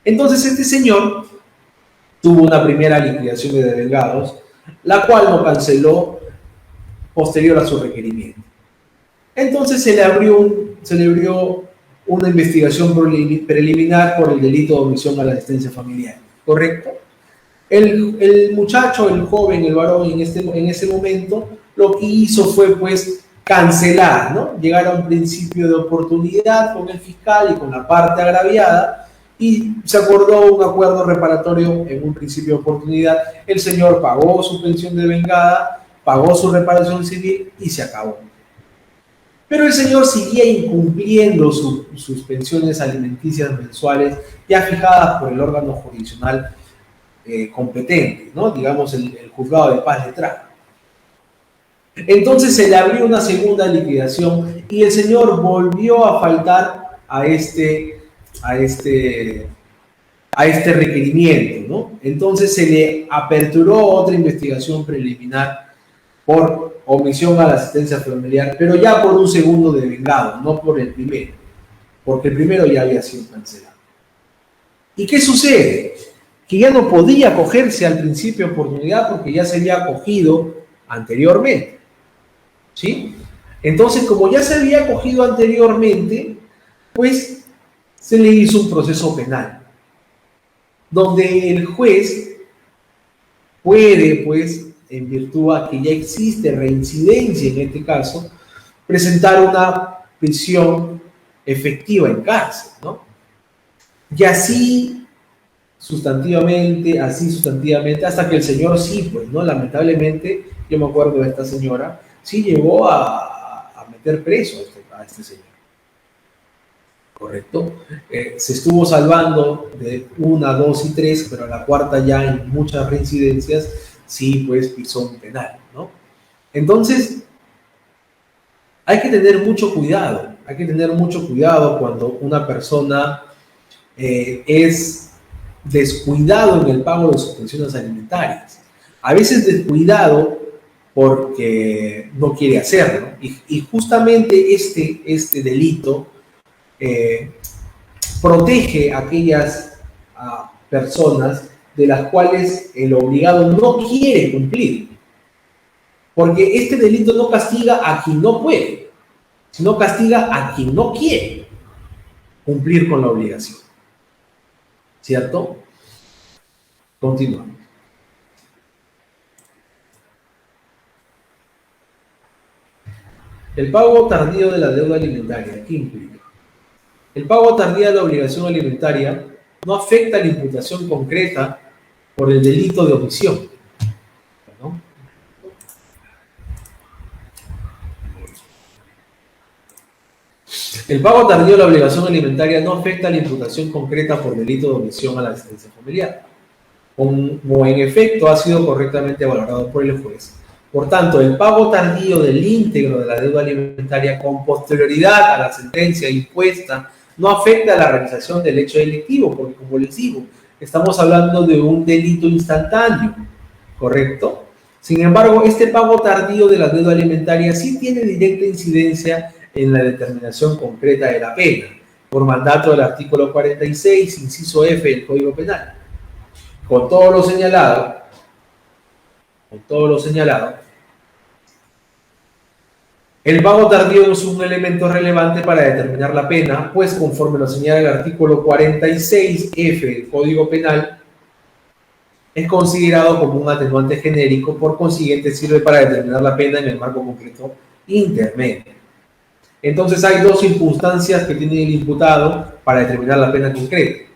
Entonces este señor tuvo una primera liquidación de devengados, la cual no canceló posterior a su requerimiento. Entonces se le abrió una investigación preliminar por el delito de omisión a la asistencia familiar, ¿correcto? El muchacho, el joven, el varón en ese momento, lo que hizo fue pues cancelar, ¿no? Llegar a un principio de oportunidad con el fiscal y con la parte agraviada, y se acordó un acuerdo reparatorio en un principio de oportunidad. El señor pagó su pensión devengada, pagó su reparación civil y se acabó. Pero el señor seguía incumpliendo sus pensiones alimenticias mensuales ya fijadas por el órgano jurisdiccional competente, ¿no? Digamos el juzgado de paz de Trajo. Entonces se le abrió una segunda liquidación y el señor volvió a faltar a este requerimiento, ¿no? Entonces se le aperturó otra investigación preliminar por omisión a la asistencia familiar, pero ya por un segundo devengado, no por el primero, porque el primero ya había sido cancelado. ¿Y qué sucede? Que ya no podía acogerse al principio de oportunidad porque ya se había acogido anteriormente, ¿sí? Entonces, como ya se había acogido anteriormente, pues se le hizo un proceso penal, donde el juez puede, pues, en virtud a que ya existe reincidencia en este caso, presentar una prisión efectiva en cárcel, ¿no? Y así sustantivamente, hasta que el señor sí, pues, ¿no? Lamentablemente, yo me acuerdo de esta señora, sí llegó a meter preso a este señor. ¿correcto? Se estuvo salvando de 1, 2 y 3, pero a la cuarta ya en muchas reincidencias sí, pues pisó un penal, ¿no? Entonces, hay que tener mucho cuidado, cuando una persona es descuidado en el pago de sus pensiones alimentarias. A veces descuidado porque no quiere hacerlo. Y justamente este delito protege a aquellas personas de las cuales el obligado no quiere cumplir. Porque este delito no castiga a quien no puede, sino castiga a quien no quiere cumplir con la obligación. ¿Cierto? Continuamos. El pago tardío de la deuda alimentaria, ¿qué implica? El pago tardío de la obligación alimentaria no afecta la imputación concreta por el delito de omisión, ¿no? El pago tardío de la obligación alimentaria no afecta la imputación concreta por delito de omisión a la asistencia familiar, como en efecto ha sido correctamente valorado por el juez. Por tanto, el pago tardío del íntegro de la deuda alimentaria con posterioridad a la sentencia impuesta no afecta a la realización del hecho delictivo, porque como les digo, estamos hablando de un delito instantáneo, ¿correcto? Sin embargo, este pago tardío de la deuda alimentaria sí tiene directa incidencia en la determinación concreta de la pena, por mandato del artículo 46, inciso F del Código Penal. Con todo lo señalado, el pago tardío es un elemento relevante para determinar la pena, pues conforme lo señala el artículo 46F del Código Penal, es considerado como un atenuante genérico, por consiguiente sirve para determinar la pena en el marco concreto intermedio. Entonces hay dos circunstancias que tiene el imputado para determinar la pena concreta.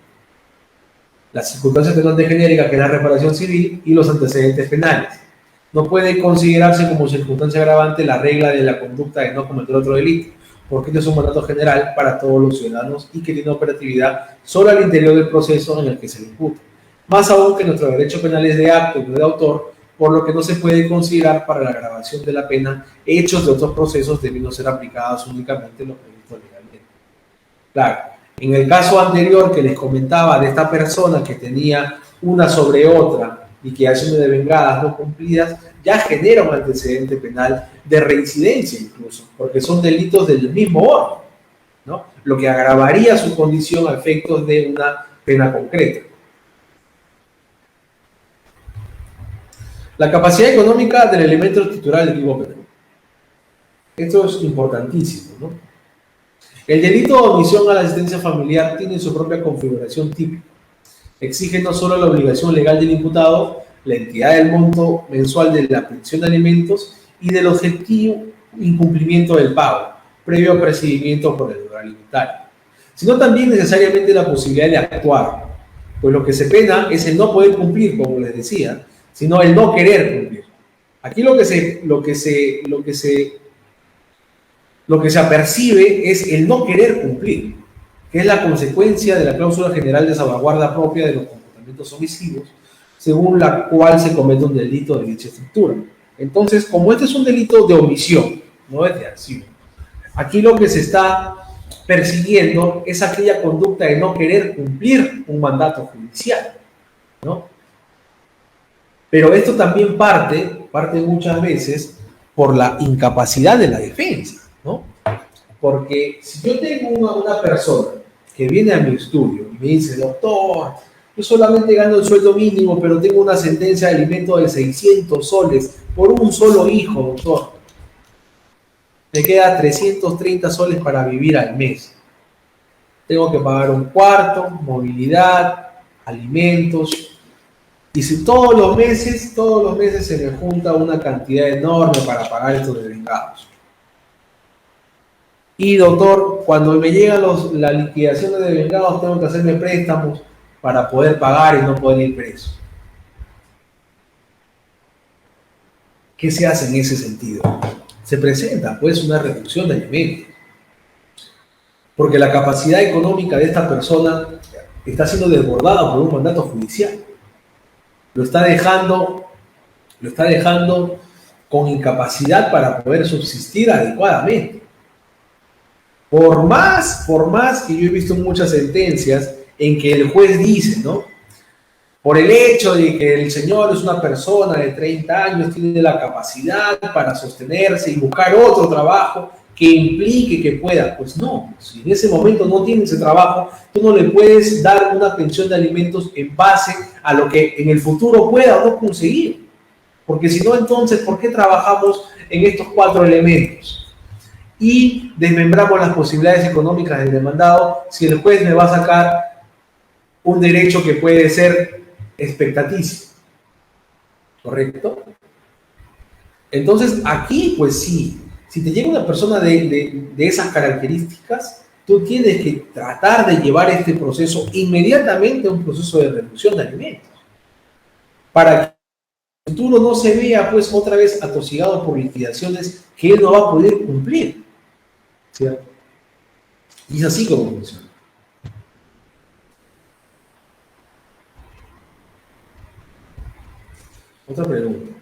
La circunstancia atenuante genérica, que es la reparación civil, y los antecedentes penales. No puede considerarse como circunstancia agravante la regla de la conducta de no cometer otro delito, porque este es un mandato general para todos los ciudadanos y que tiene operatividad solo al interior del proceso en el que se le imputa. Más aún que nuestro derecho penal es de acto y no de autor, por lo que no se puede considerar para la agravación de la pena hechos de otros procesos debiendo ser aplicados únicamente en los previstos legalmente. Claro, en el caso anterior que les comentaba de esta persona que tenía una sobre otra y que hace una de vengadas no cumplidas, ya genera un antecedente penal de reincidencia incluso, porque son delitos del mismo orden, ¿no? Lo que agravaría su condición a efectos de una pena concreta. La capacidad económica del elemento estructural del tipo penal. Esto es importantísimo, ¿no? El delito de omisión a la asistencia familiar tiene su propia configuración típica. Exige no solo la obligación legal del imputado, la entidad del monto mensual de la pensión de alimentos y del objetivo incumplimiento del pago, previo al procedimiento por el deudor alimentario, sino también necesariamente la posibilidad de actuar, pues lo que se pena es el no poder cumplir, como les decía, sino el no querer cumplir. Aquí lo que se apercibe es el no querer cumplir, que es la consecuencia de la cláusula general de salvaguarda propia de los comportamientos omisivos, según la cual se comete un delito de dicha estructura. Entonces, como este es un delito de omisión, no es de acción, aquí lo que se está persiguiendo es aquella conducta de no querer cumplir un mandato judicial, ¿no? Pero esto también parte muchas veces por la incapacidad de la defensa, ¿no? Porque si yo tengo una persona que viene a mi estudio y me dice, doctor, yo solamente gano el sueldo mínimo, pero tengo una sentencia de alimento de 600 soles por un solo hijo, doctor. Me queda 330 soles para vivir al mes. Tengo que pagar un cuarto, movilidad, alimentos. Y si todos los meses se me junta una cantidad enorme para pagar estos devengados. Y doctor, cuando me llegan la liquidación de devengados, tengo que hacerme préstamos para poder pagar y no poder ir preso. ¿Qué se hace en ese sentido? Se presenta pues una reducción de alimentos. porque la capacidad económica de esta persona está siendo desbordada por un mandato judicial. Lo está dejando con incapacidad para poder subsistir adecuadamente. Por más que yo he visto muchas sentencias en que el juez dice, ¿no? Por el hecho de que el señor es una persona de 30 años, tiene la capacidad para sostenerse y buscar otro trabajo que implique que pueda. Pues no, si en ese momento no tiene ese trabajo, tú no le puedes dar una pensión de alimentos en base a lo que en el futuro pueda o no conseguir. Porque si no, entonces, ¿por qué trabajamos en estos 4 elementos? Y desmembramos las posibilidades económicas del demandado si el juez me va a sacar un derecho que puede ser expectatísimo. ¿Correcto? Entonces, aquí, pues sí, si te llega una persona de esas características, tú tienes que tratar de llevar este proceso inmediatamente a un proceso de reducción de alimentos. Para que el futuro no se vea, pues, otra vez atosigado por liquidaciones que él no va a poder cumplir. ¿Cierto? Y es así como funciona. Otra pregunta.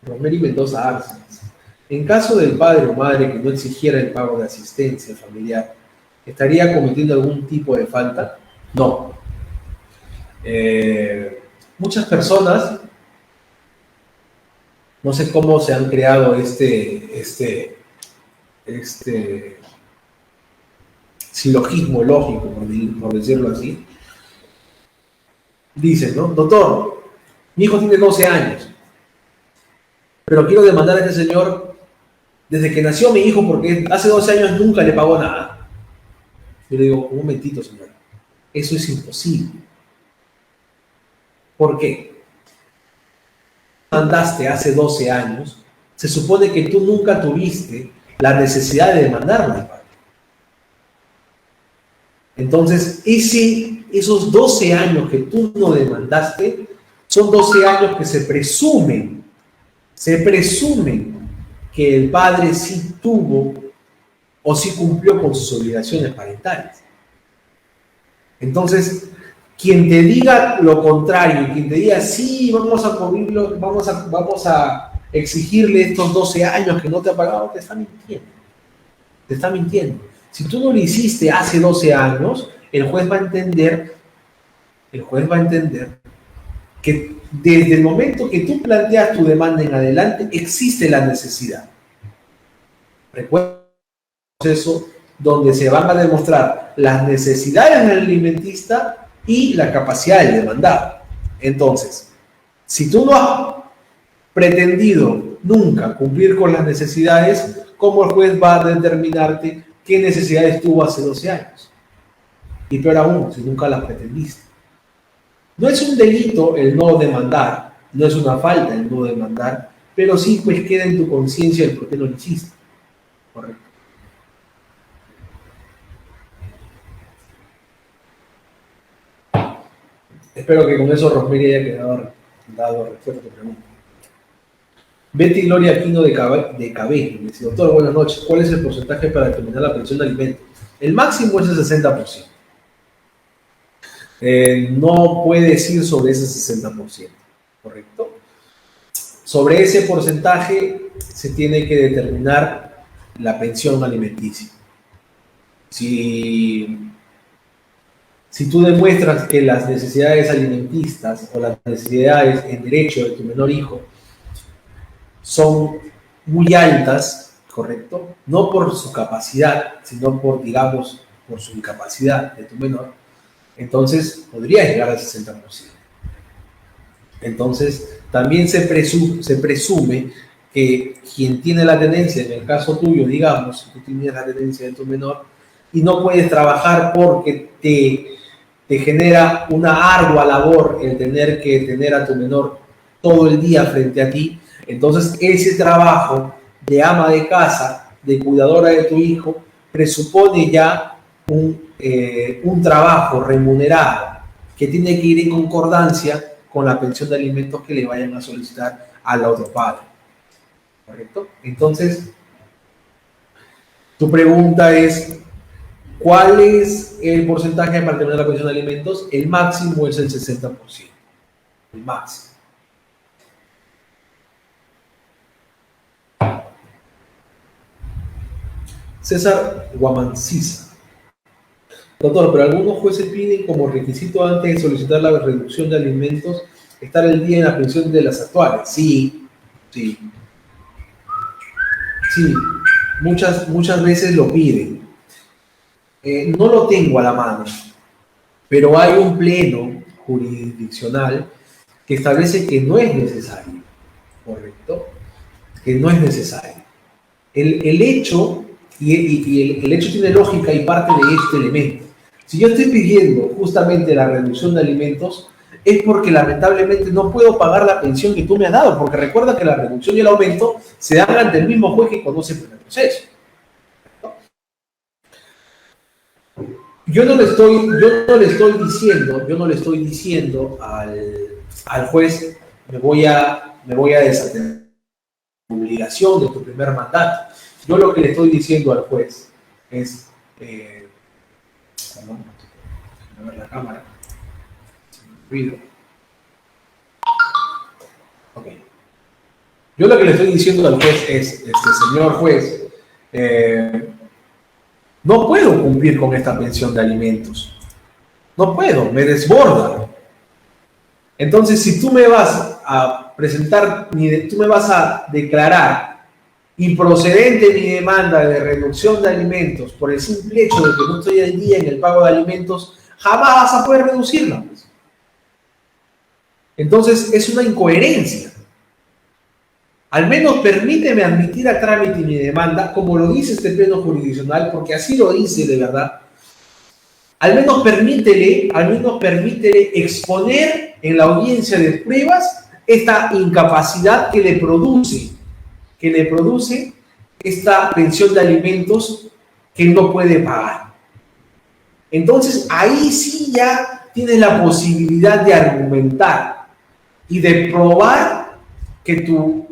Rosemary Mendoza Arce. En caso del padre o madre que no exigiera el pago de asistencia familiar, ¿estaría cometiendo algún tipo de falta? No. Muchas personas, no sé cómo se han creado este silogismo lógico, por decirlo así. Dicen, ¿no? Doctor, mi hijo tiene 12 años, pero quiero demandar a este señor desde que nació mi hijo porque hace 12 años nunca le pagó nada. Yo le digo, un momentito, señor, eso es imposible. ¿Por qué? Demandaste hace 12 años, se supone que tú nunca tuviste la necesidad de demandarlo al padre. Entonces, esos 12 años que tú no demandaste, son 12 años que se presumen que el padre sí tuvo o sí cumplió con sus obligaciones parentales. Entonces, quien te diga lo contrario, y quien te diga, sí, vamos a cubrirlo, vamos a exigirle estos 12 años que no te ha pagado, te está mintiendo. Te está mintiendo. Si tú no lo hiciste hace 12 años, el juez va a entender que desde el momento que tú planteas tu demanda en adelante, existe la necesidad. Recuerda el proceso donde se van a demostrar las necesidades del alimentista y la capacidad del demandado. Entonces, si tú no has pretendido nunca cumplir con las necesidades, ¿cómo el juez va a determinarte qué necesidades tuvo hace 12 años? Y peor aún, si nunca las pretendiste. No es un delito el no demandar, no es una falta el no demandar, pero sí pues queda en tu conciencia el por qué no lo hiciste. Correcto. Espero que con eso Rosemary haya quedado dado respuesta a tu pregunta. Betty Gloria Aquino de Cabello me dice, doctor, buenas noches, ¿cuál es el porcentaje para determinar la pensión de alimentos? El máximo es el 60%. No puedes ir sobre ese 60%, ¿correcto? Sobre ese porcentaje se tiene que determinar la pensión alimenticia. Si tú demuestras que las necesidades alimentistas o las necesidades en derecho de tu menor hijo son muy altas, ¿correcto? No por su capacidad, sino por, digamos, por su incapacidad de tu menor, entonces podría llegar al 60%. Entonces, también se presume que quien tiene la tenencia, en el caso tuyo, digamos, si tú tienes la tenencia de tu menor y no puedes trabajar porque te genera una ardua labor el tener que tener a tu menor todo el día frente a ti, entonces ese trabajo de ama de casa, de cuidadora de tu hijo, presupone ya un trabajo remunerado que tiene que ir en concordancia con la pensión de alimentos que le vayan a solicitar al otro padre. ¿Correcto? Entonces, tu pregunta es, ¿Cuál es el porcentaje para terminar la pensión de alimentos? El máximo es el 60%. El máximo. César Guamancisa. Doctor, pero algunos jueces piden como requisito antes de solicitar la reducción de alimentos estar el día en la pensión de las actuales. Sí, sí. Sí, muchas veces lo piden. No lo tengo a la mano, pero hay un pleno jurisdiccional que establece que no es necesario, ¿correcto? Que no es necesario. El hecho, el hecho tiene lógica y parte de este elemento. Si yo estoy pidiendo justamente la reducción de alimentos, es porque lamentablemente no puedo pagar la pensión que tú me has dado, porque recuerda que la reducción y el aumento se dan ante el mismo juez que conoce el proceso. Yo no le estoy diciendo al juez, me voy a desatender la obligación de tu primer mandato. Yo lo que le estoy diciendo al juez es, perdón, a ver la cámara, ruido. Ok. Yo lo que le estoy diciendo al juez es, señor juez, no puedo cumplir con esta pensión de alimentos. No puedo, me desborda. Entonces, si tú me vas a presentar, tú me vas a declarar improcedente mi demanda de reducción de alimentos por el simple hecho de que no estoy al día en el pago de alimentos, jamás vas a poder reducirla. Entonces, es una incoherencia. Al menos permíteme admitir a trámite mi demanda, como lo dice este pleno jurisdiccional, porque así lo dice de verdad. Al menos permítele exponer en la audiencia de pruebas esta incapacidad que le produce esta pensión de alimentos que no puede pagar. Entonces, ahí sí ya tienes la posibilidad de argumentar y de probar que tu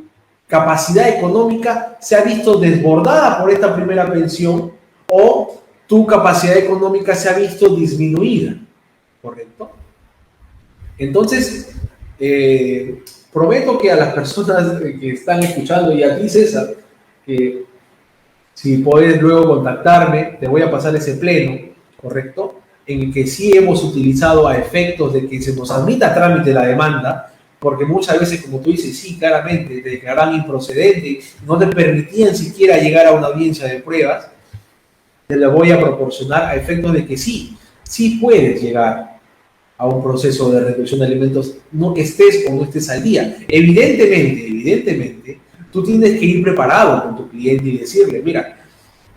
capacidad económica se ha visto desbordada por esta primera pensión o tu capacidad económica se ha visto disminuida, ¿correcto? Entonces, prometo que a las personas que están escuchando y a ti, César, que si puedes luego contactarme, te voy a pasar ese pleno, ¿correcto? En el que sí hemos utilizado a efectos de que se nos admita a trámite la demanda, porque muchas veces, como tú dices, sí, claramente te declaraban improcedente, no te permitían siquiera llegar a una audiencia de pruebas, te la voy a proporcionar a efectos de que sí puedes llegar a un proceso de reducción de alimentos, no que estés o no estés al día. Evidentemente, tú tienes que ir preparado con tu cliente y decirle, mira,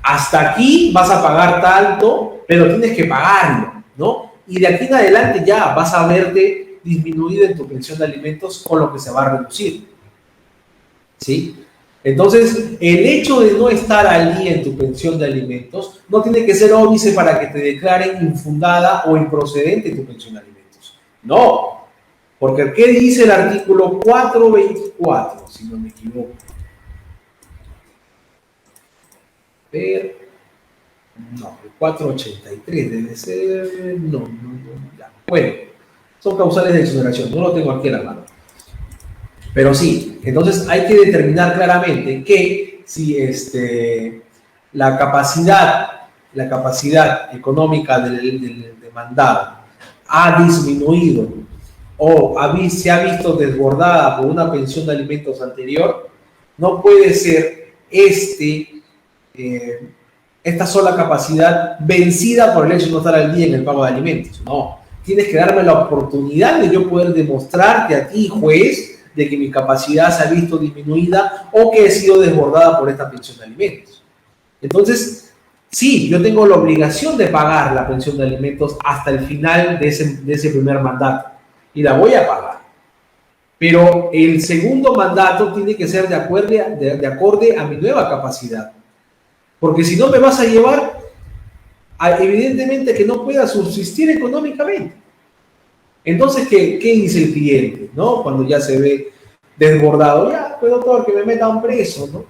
hasta aquí vas a pagar tanto, pero tienes que pagarlo, ¿no? Y de aquí en adelante ya vas a verte disminuida en tu pensión de alimentos con lo que se va a reducir, ¿sí? Entonces, el hecho de no estar al día en tu pensión de alimentos no tiene que ser óbice para que te declaren infundada o improcedente tu pensión de alimentos. No, porque ¿qué dice el artículo 424, si no me equivoco? No, el 483 debe ser, no, ya. Bueno, son causales de exoneración, no lo tengo aquí en la mano. Pero sí, entonces hay que determinar claramente que si la capacidad económica del demandado ha disminuido o se ha visto desbordada por una pensión de alimentos anterior, no puede ser esta sola capacidad vencida por el hecho de no estar al día en el pago de alimentos. No, tienes que darme la oportunidad de yo poder demostrarte a ti, juez, de que mi capacidad se ha visto disminuida o que he sido desbordada por esta pensión de alimentos. Entonces, sí, yo tengo la obligación de pagar la pensión de alimentos hasta el final de ese primer mandato y la voy a pagar. Pero el segundo mandato tiene que ser de acorde a mi nueva capacidad. Porque si no me vas a llevar evidentemente que no pueda subsistir económicamente. Entonces, ¿qué dice el cliente, ¿no? Cuando ya se ve desbordado, ya, pues doctor, que me meta un preso, ¿no?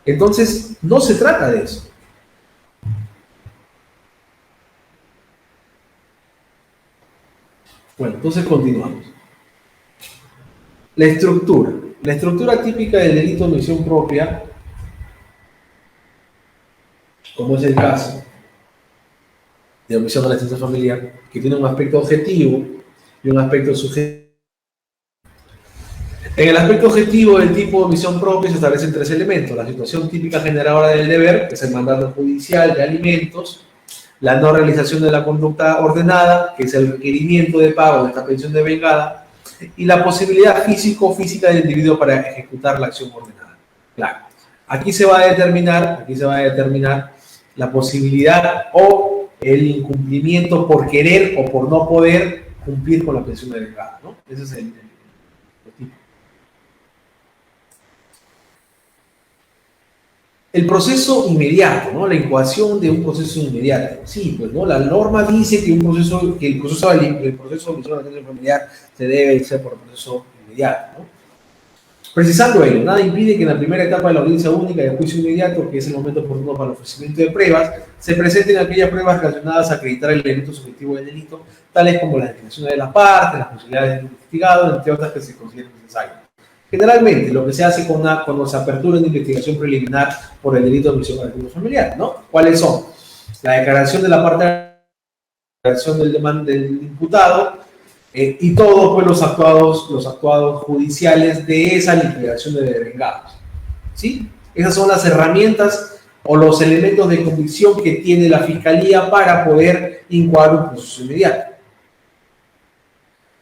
Entonces, no se trata de eso. Bueno, entonces continuamos. La estructura. La estructura típica del delito de omisión propia, como es el caso de omisión de la asistencia familiar, que tiene un aspecto objetivo y un aspecto subjetivo. En el aspecto objetivo del tipo de omisión propia se establecen tres elementos: la situación típica generadora del deber, que es el mandato judicial de alimentos; la no realización de la conducta ordenada, que es el requerimiento de pago de esta pensión devengada; y la posibilidad física del individuo para ejecutar la acción ordenada. Claro, aquí se va a determinar la posibilidad o el incumplimiento por querer o por no poder cumplir con la pensión devengada, ¿no? Ese es el tipo. El proceso inmediato, ¿no? La incoación de un proceso inmediato. Sí, pues, ¿no? La norma dice que el proceso de omisión de la asistencia familiar se debe hacer por proceso inmediato, ¿no? Precisando ello, nada impide que en la primera etapa de la audiencia única de juicio inmediato, que es el momento oportuno para el ofrecimiento de pruebas, se presenten aquellas pruebas relacionadas a acreditar el elemento subjetivo del delito, tales como las declaraciones de las partes, las posibilidades del investigado, entre otras que se consideren necesarias. Generalmente, lo que se hace cuando se apertura una investigación preliminar por el delito de omisión de la asistencia familiar, ¿no? ¿Cuáles son? La declaración de la parte, la declaración del imputado, y todos pues, los actuados judiciales de esa liquidación de devengados. ¿Sí? Esas son las herramientas o los elementos de convicción que tiene la Fiscalía para poder incoar un proceso inmediato.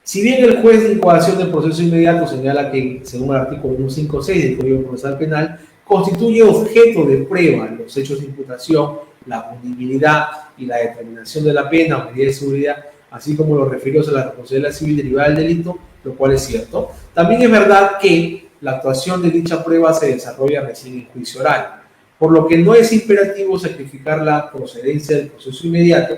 Si bien el juez de incoación del proceso inmediato señala que, según el artículo 156 del Código Procesal Penal, constituye objeto de prueba los hechos de imputación, la punibilidad y la determinación de la pena o medida de seguridad, así como los referidos a la responsabilidad civil derivada del delito, lo cual es cierto. También es verdad que la actuación de dicha prueba se desarrolla recién en juicio oral, por lo que no es imperativo sacrificar la procedencia del proceso inmediato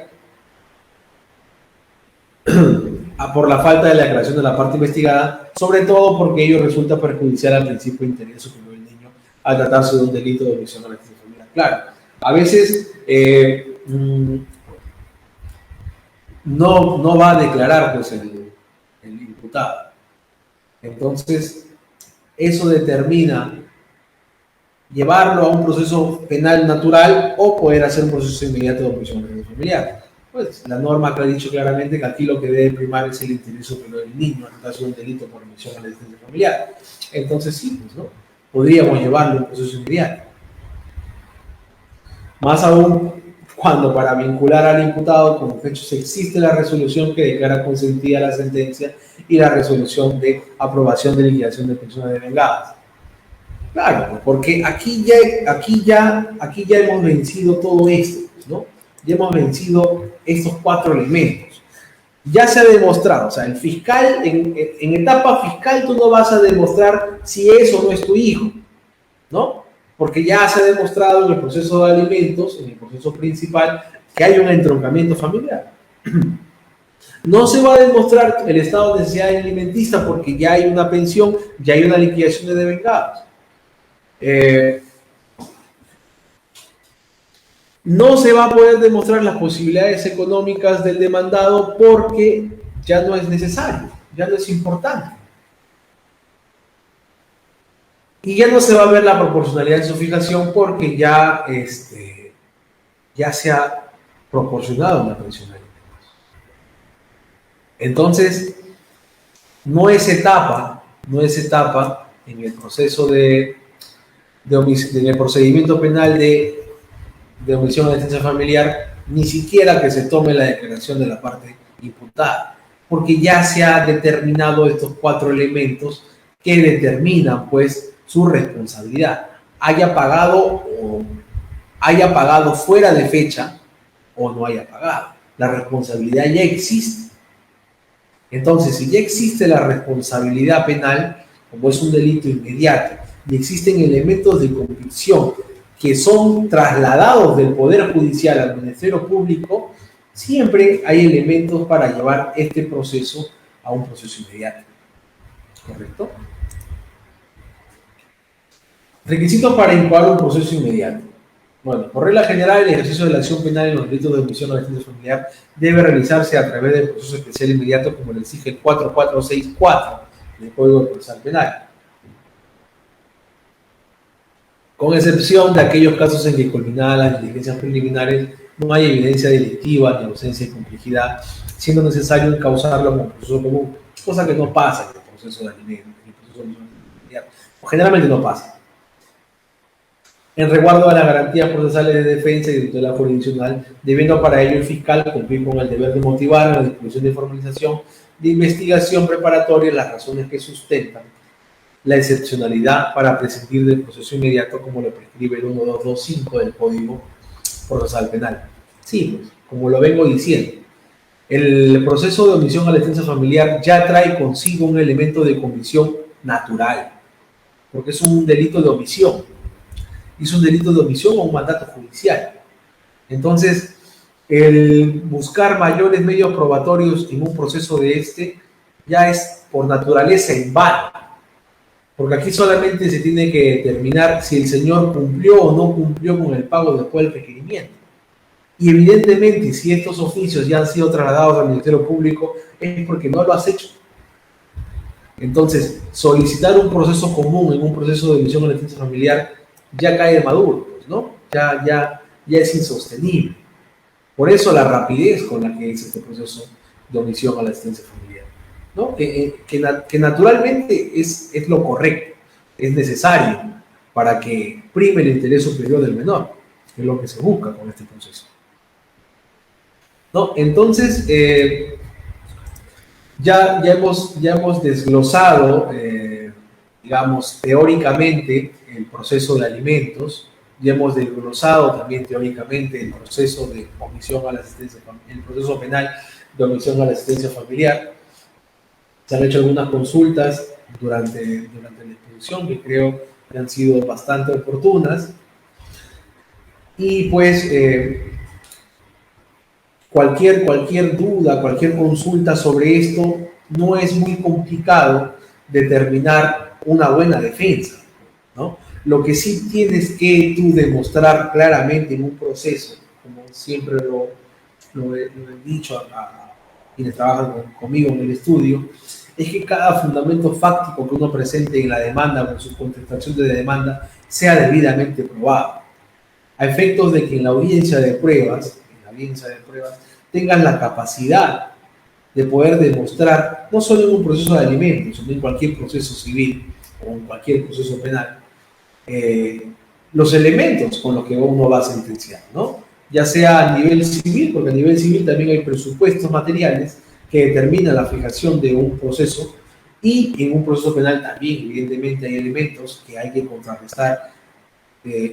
por la falta de la declaración de la parte investigada, sobre todo porque ello resulta perjudicial al principio de interés superior del niño al tratarse de un delito de omisión de la asistencia familiar. Claro, a veces no va a declarar pues, el imputado. Entonces, eso determina llevarlo a un proceso penal natural o poder hacer un proceso inmediato de omisión de la asistencia familiar. Pues la norma ha dicho claramente que aquí lo que debe primar es el interés superior del niño, en caso de un delito por omisión a la asistencia familiar. Entonces sí, pues, ¿no? Podríamos llevarlo a un proceso inmediato. Más aún cuando para vincular al imputado con hechos existe la resolución que declara consentida la sentencia y la resolución de aprobación de liquidación de pensiones devengadas. Claro, porque aquí ya hemos vencido todo esto, ¿no? Ya hemos vencido estos cuatro elementos. Ya se ha demostrado, o sea, el fiscal, en etapa fiscal tú no vas a demostrar si es o no es tu hijo, ¿no? Porque ya se ha demostrado en el proceso de alimentos, en el proceso principal, que hay un entroncamiento familiar. No se va a demostrar el estado de necesidad alimenticia porque ya hay una pensión, ya hay una liquidación de devengados. No se va a poder demostrar las posibilidades económicas del demandado porque ya no es necesario, ya no es importante. Y ya no se va a ver la proporcionalidad de su fijación porque ya se ha proporcionado una pensión de alimentos. Entonces, no es etapa en el proceso en el procedimiento penal de omisión de asistencia familiar, ni siquiera que se tome la declaración de la parte imputada, porque ya se ha determinado estos cuatro elementos que determinan, pues, su responsabilidad, haya pagado fuera de fecha o no haya pagado. La responsabilidad ya existe. Entonces, si ya existe la responsabilidad penal, como es un delito inmediato, y existen elementos de convicción que son trasladados del Poder Judicial al Ministerio Público, siempre hay elementos para llevar este proceso a un proceso inmediato. ¿Correcto? Requisitos para incoar un proceso inmediato. Bueno, por regla general, el ejercicio de la acción penal en los delitos de omisión o asistencia familiar debe realizarse a través del proceso especial inmediato, como lo exige el 4464 del Código Procesal Penal, con excepción de aquellos casos en que culminadas las diligencias preliminares no hay evidencia delictiva ni ausencia de complejidad, siendo necesario encauzarlo como proceso común, cosa que no pasa en el proceso de alimentos, en el proceso de omisión familiar, o generalmente no pasa. En resguardo a las garantías procesales de defensa y de tutela jurisdiccional, debiendo para ello el fiscal cumplir con el deber de motivar a la disposición de formalización de investigación preparatoria las razones que sustentan la excepcionalidad para prescindir del proceso inmediato, como lo prescribe el 1225 del Código Procesal Penal. Sí, pues, como lo vengo diciendo, el proceso de omisión a la asistencia familiar ya trae consigo un elemento de comisión natural, porque es un delito de omisión. Es un delito de omisión o un mandato judicial. Entonces, el buscar mayores medios probatorios en un proceso de este ya es por naturaleza en vano, porque aquí solamente se tiene que determinar si el señor cumplió o no cumplió con el pago después del requerimiento. Y evidentemente, si estos oficios ya han sido trasladados al Ministerio Público, es porque no lo has hecho. Entonces, solicitar un proceso común en un proceso de omisión a la asistencia familiar ya cae de maduro, pues, ¿no? Ya es insostenible. Por eso la rapidez con la que es este proceso de omisión a la asistencia familiar, ¿no? Que naturalmente es lo correcto, es necesario para que prime el interés superior del menor, que es lo que se busca con este proceso, ¿no? Entonces, ya hemos desglosado, digamos, teóricamente el proceso de alimentos, ya hemos desglosado también teóricamente el proceso de omisión a la asistencia familiar, el proceso penal de omisión a la asistencia familiar. Se han hecho algunas consultas durante la exposición que creo que han sido bastante oportunas. Y pues cualquier duda, cualquier consulta sobre esto, no es muy complicado determinar una buena defensa, ¿no? Lo que sí tienes que tú demostrar claramente en un proceso, como siempre lo he dicho a quienes trabajan conmigo en el estudio, es que cada fundamento fáctico que uno presente en la demanda o en su contestación de demanda sea debidamente probado, a efectos de que en la audiencia de pruebas, tengas la capacidad de poder demostrar, no solo en un proceso de alimentos, sino en cualquier proceso civil o en cualquier proceso penal, los elementos con los que uno va a sentenciar, ¿no? Ya sea a nivel civil, porque a nivel civil también hay presupuestos materiales que determinan la fijación de un proceso, y en un proceso penal también, evidentemente, hay elementos que hay que contrarrestar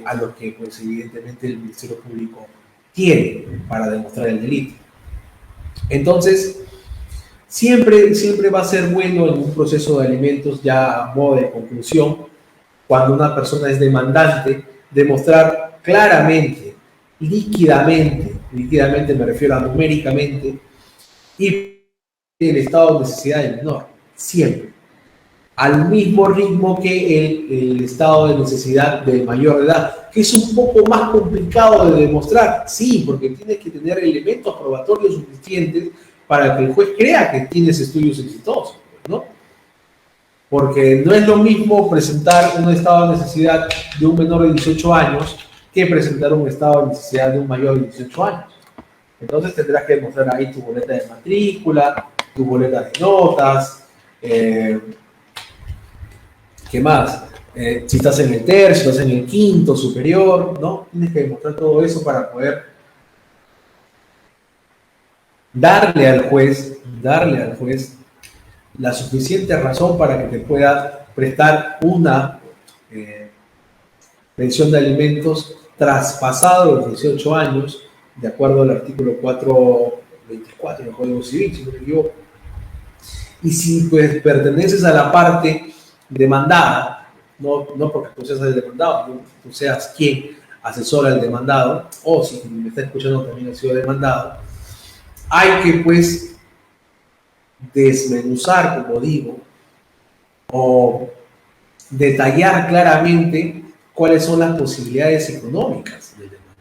a lo que, pues, evidentemente, el Ministerio Público tiene para demostrar el delito. Entonces, siempre va a ser bueno en un proceso de alimentos, ya a modo de conclusión, cuando una persona es demandante, demostrar claramente, líquidamente me refiero a numéricamente, y el estado de necesidad del menor, siempre, al mismo ritmo que el estado de necesidad del mayor de edad, que es un poco más complicado de demostrar, sí, porque tienes que tener elementos probatorios suficientes para que el juez crea que tienes estudios exitosos, ¿no? Porque no es lo mismo presentar un estado de necesidad de un menor de 18 años que presentar un estado de necesidad de un mayor de 18 años. Entonces tendrás que demostrar ahí tu boleta de matrícula, tu boleta de notas, ¿qué más? Si estás en el tercio, si estás en el quinto superior, ¿no? Tienes que demostrar todo eso para poder darle al juez la suficiente razón para que te pueda prestar una pensión de alimentos traspasado los 18 años, de acuerdo al artículo 424 del Código Civil, si no me equivoco. Y si, pues, perteneces a la parte demandada, no porque tú seas el demandado, no, tú seas quien asesora al demandado, o si me está escuchando también ha sido demandado, hay que, pues, desmenuzar, como digo, o detallar claramente cuáles son las posibilidades económicas del demandado.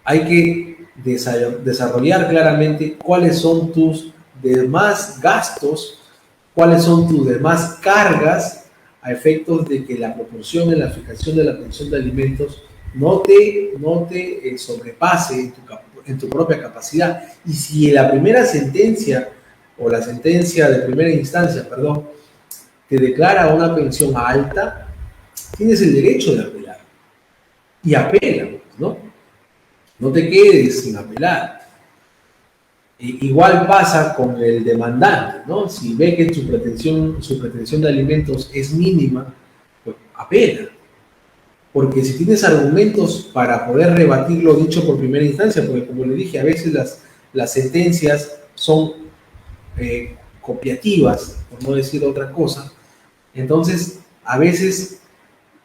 hay que desarrollar claramente cuáles son tus demás gastos, cuáles son tus demás cargas a efectos de que la proporción en la fijación de la pensión de alimentos no te sobrepase en tu propia capacidad. Y si la primera sentencia o la sentencia de primera instancia, perdón, te declara una pensión alta, tienes el derecho de apelar. Y apela, ¿no? No te quedes sin apelar. Igual pasa con el demandante, ¿no? Si ve que su pretensión de alimentos es mínima, pues apela. Porque si tienes argumentos para poder rebatir lo dicho por primera instancia, porque como le dije, a veces las sentencias son copiativas, por no decir otra cosa, entonces a veces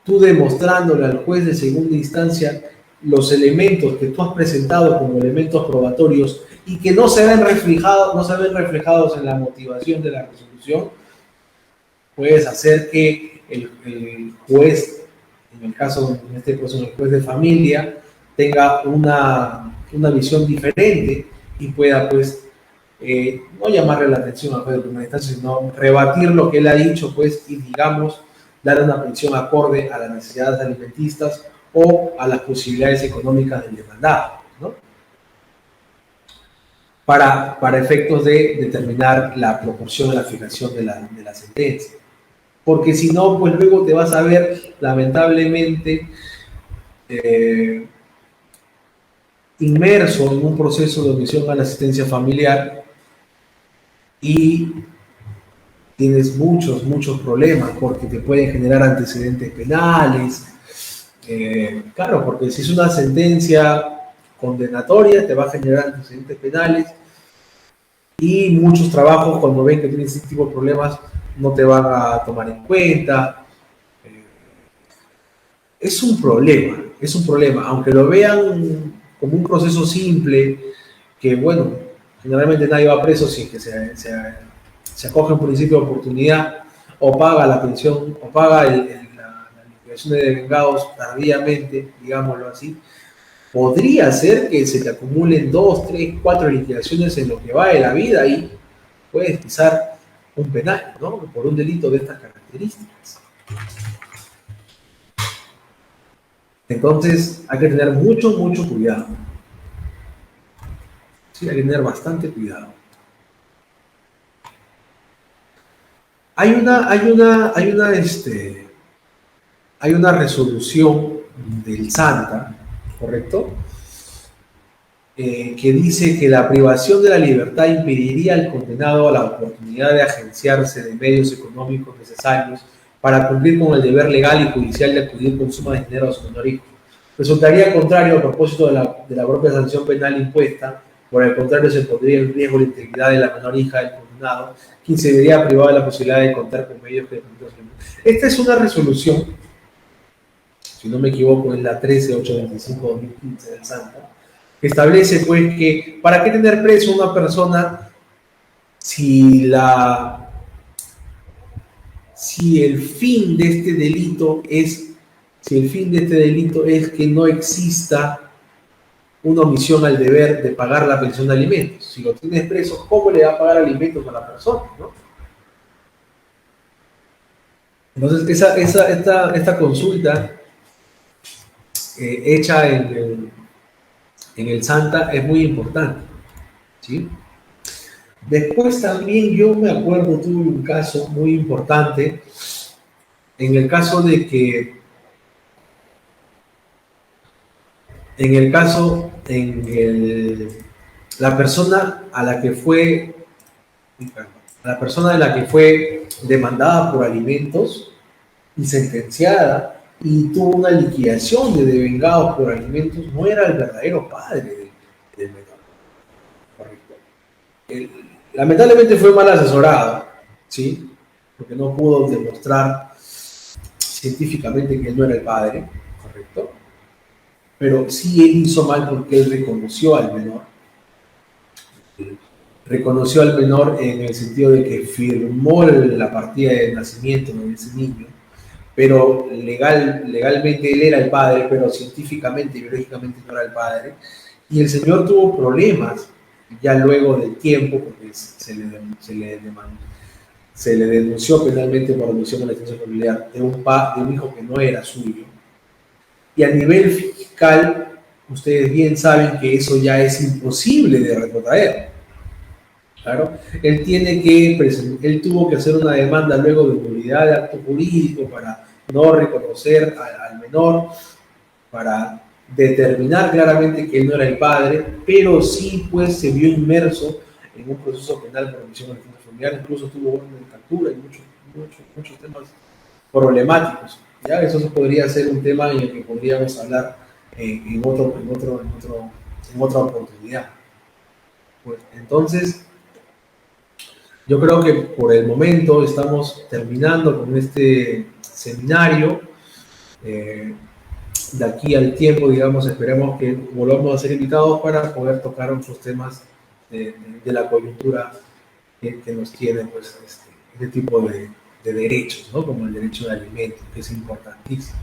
tú demostrándole al juez de segunda instancia los elementos que tú has presentado como elementos probatorios y que no se ven reflejados en la motivación de la resolución, puedes hacer que el juez, en el caso, en este caso, el juez de familia, tenga una visión diferente y pueda, pues, no llamarle la atención al juez de primera instancia, sino rebatir lo que él ha dicho, pues, y digamos, dar una pensión acorde a las necesidades alimentistas o a las posibilidades económicas del demandado, ¿no? Para efectos de determinar la proporción de la fijación de la sentencia. Porque si no, pues luego te vas a ver, lamentablemente, inmerso en un proceso de omisión a la asistencia familiar y tienes muchos problemas porque te pueden generar antecedentes penales. Claro, porque si es una sentencia condenatoria, te va a generar antecedentes penales y muchos trabajos, cuando ven que tienes este tipo de problemas, no te van a tomar en cuenta. Es un problema, aunque lo vean como un proceso simple, que bueno, generalmente nadie va preso si es que se acoge en principio de oportunidad o paga la pensión, o paga la liquidación de devengados tardíamente, digámoslo así. Podría ser que se te acumulen 2, 3, 4 liquidaciones en lo que va de la vida y puedes pisar un penal, ¿no? Por un delito de estas características. Entonces hay que tener mucho cuidado. Sí, hay que tener bastante cuidado. Hay una resolución del SANTA, ¿correcto? Que dice que la privación de la libertad impediría al condenado la oportunidad de agenciarse de medios económicos necesarios para cumplir con el deber legal y judicial de acudir con suma de dinero a su menor hijo. Resultaría contrario a propósito de la propia sanción penal impuesta. Por el contrario, se pondría en riesgo la integridad de la menor hija del condenado, quien se vería privado de la posibilidad de contar con medios que Esta es una resolución, si no me equivoco, es la 13825-2015 del SANTA, que establece, pues, que para qué tener preso a una persona si el fin de este delito es que no exista una omisión al deber de pagar la pensión de alimentos. Si lo tienes preso, ¿cómo le va a pagar alimentos a la persona, ¿no? Entonces, esta consulta hecha en el SANTA es muy importante, ¿sí? Después también yo me acuerdo, tuve un caso muy importante, en el caso de que, la persona a la que fue demandada por alimentos y sentenciada y tuvo una liquidación de devengados por alimentos, no era el verdadero padre del menor. Correcto. Lamentablemente fue mal asesorado, ¿sí? Porque no pudo demostrar científicamente que él no era el padre, ¿correcto? Pero sí él hizo mal porque él reconoció al menor. Reconoció al menor en el sentido de que firmó la partida de nacimiento de ese niño, pero legalmente él era el padre, pero científicamente y biológicamente no era el padre. Y el señor tuvo problemas ya luego del tiempo, porque se le denunció penalmente por omisión de la extensión familiar de un hijo que no era suyo. Y a nivel fiscal, ustedes bien saben que eso ya es imposible de retrotraer. Claro, él tuvo que hacer una demanda luego de nulidad de acto jurídico para no reconocer al menor, para determinar claramente que él no era el padre, pero sí pues se vio inmerso en un proceso penal por omisión de la defensa familiar, incluso tuvo orden de captura y muchos temas problemáticos. ¿Ya? Eso podría ser un tema en el que podríamos hablar en otra oportunidad. Pues, entonces, yo creo que por el momento estamos terminando con este seminario. De aquí al tiempo, digamos, esperemos que volvamos a ser invitados para poder tocar otros temas de la coyuntura que nos tiene pues, este tipo de derechos, ¿no? Como el derecho de alimento, que es importantísimo.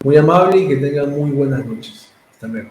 Muy amable y que tengan muy buenas noches. Hasta luego.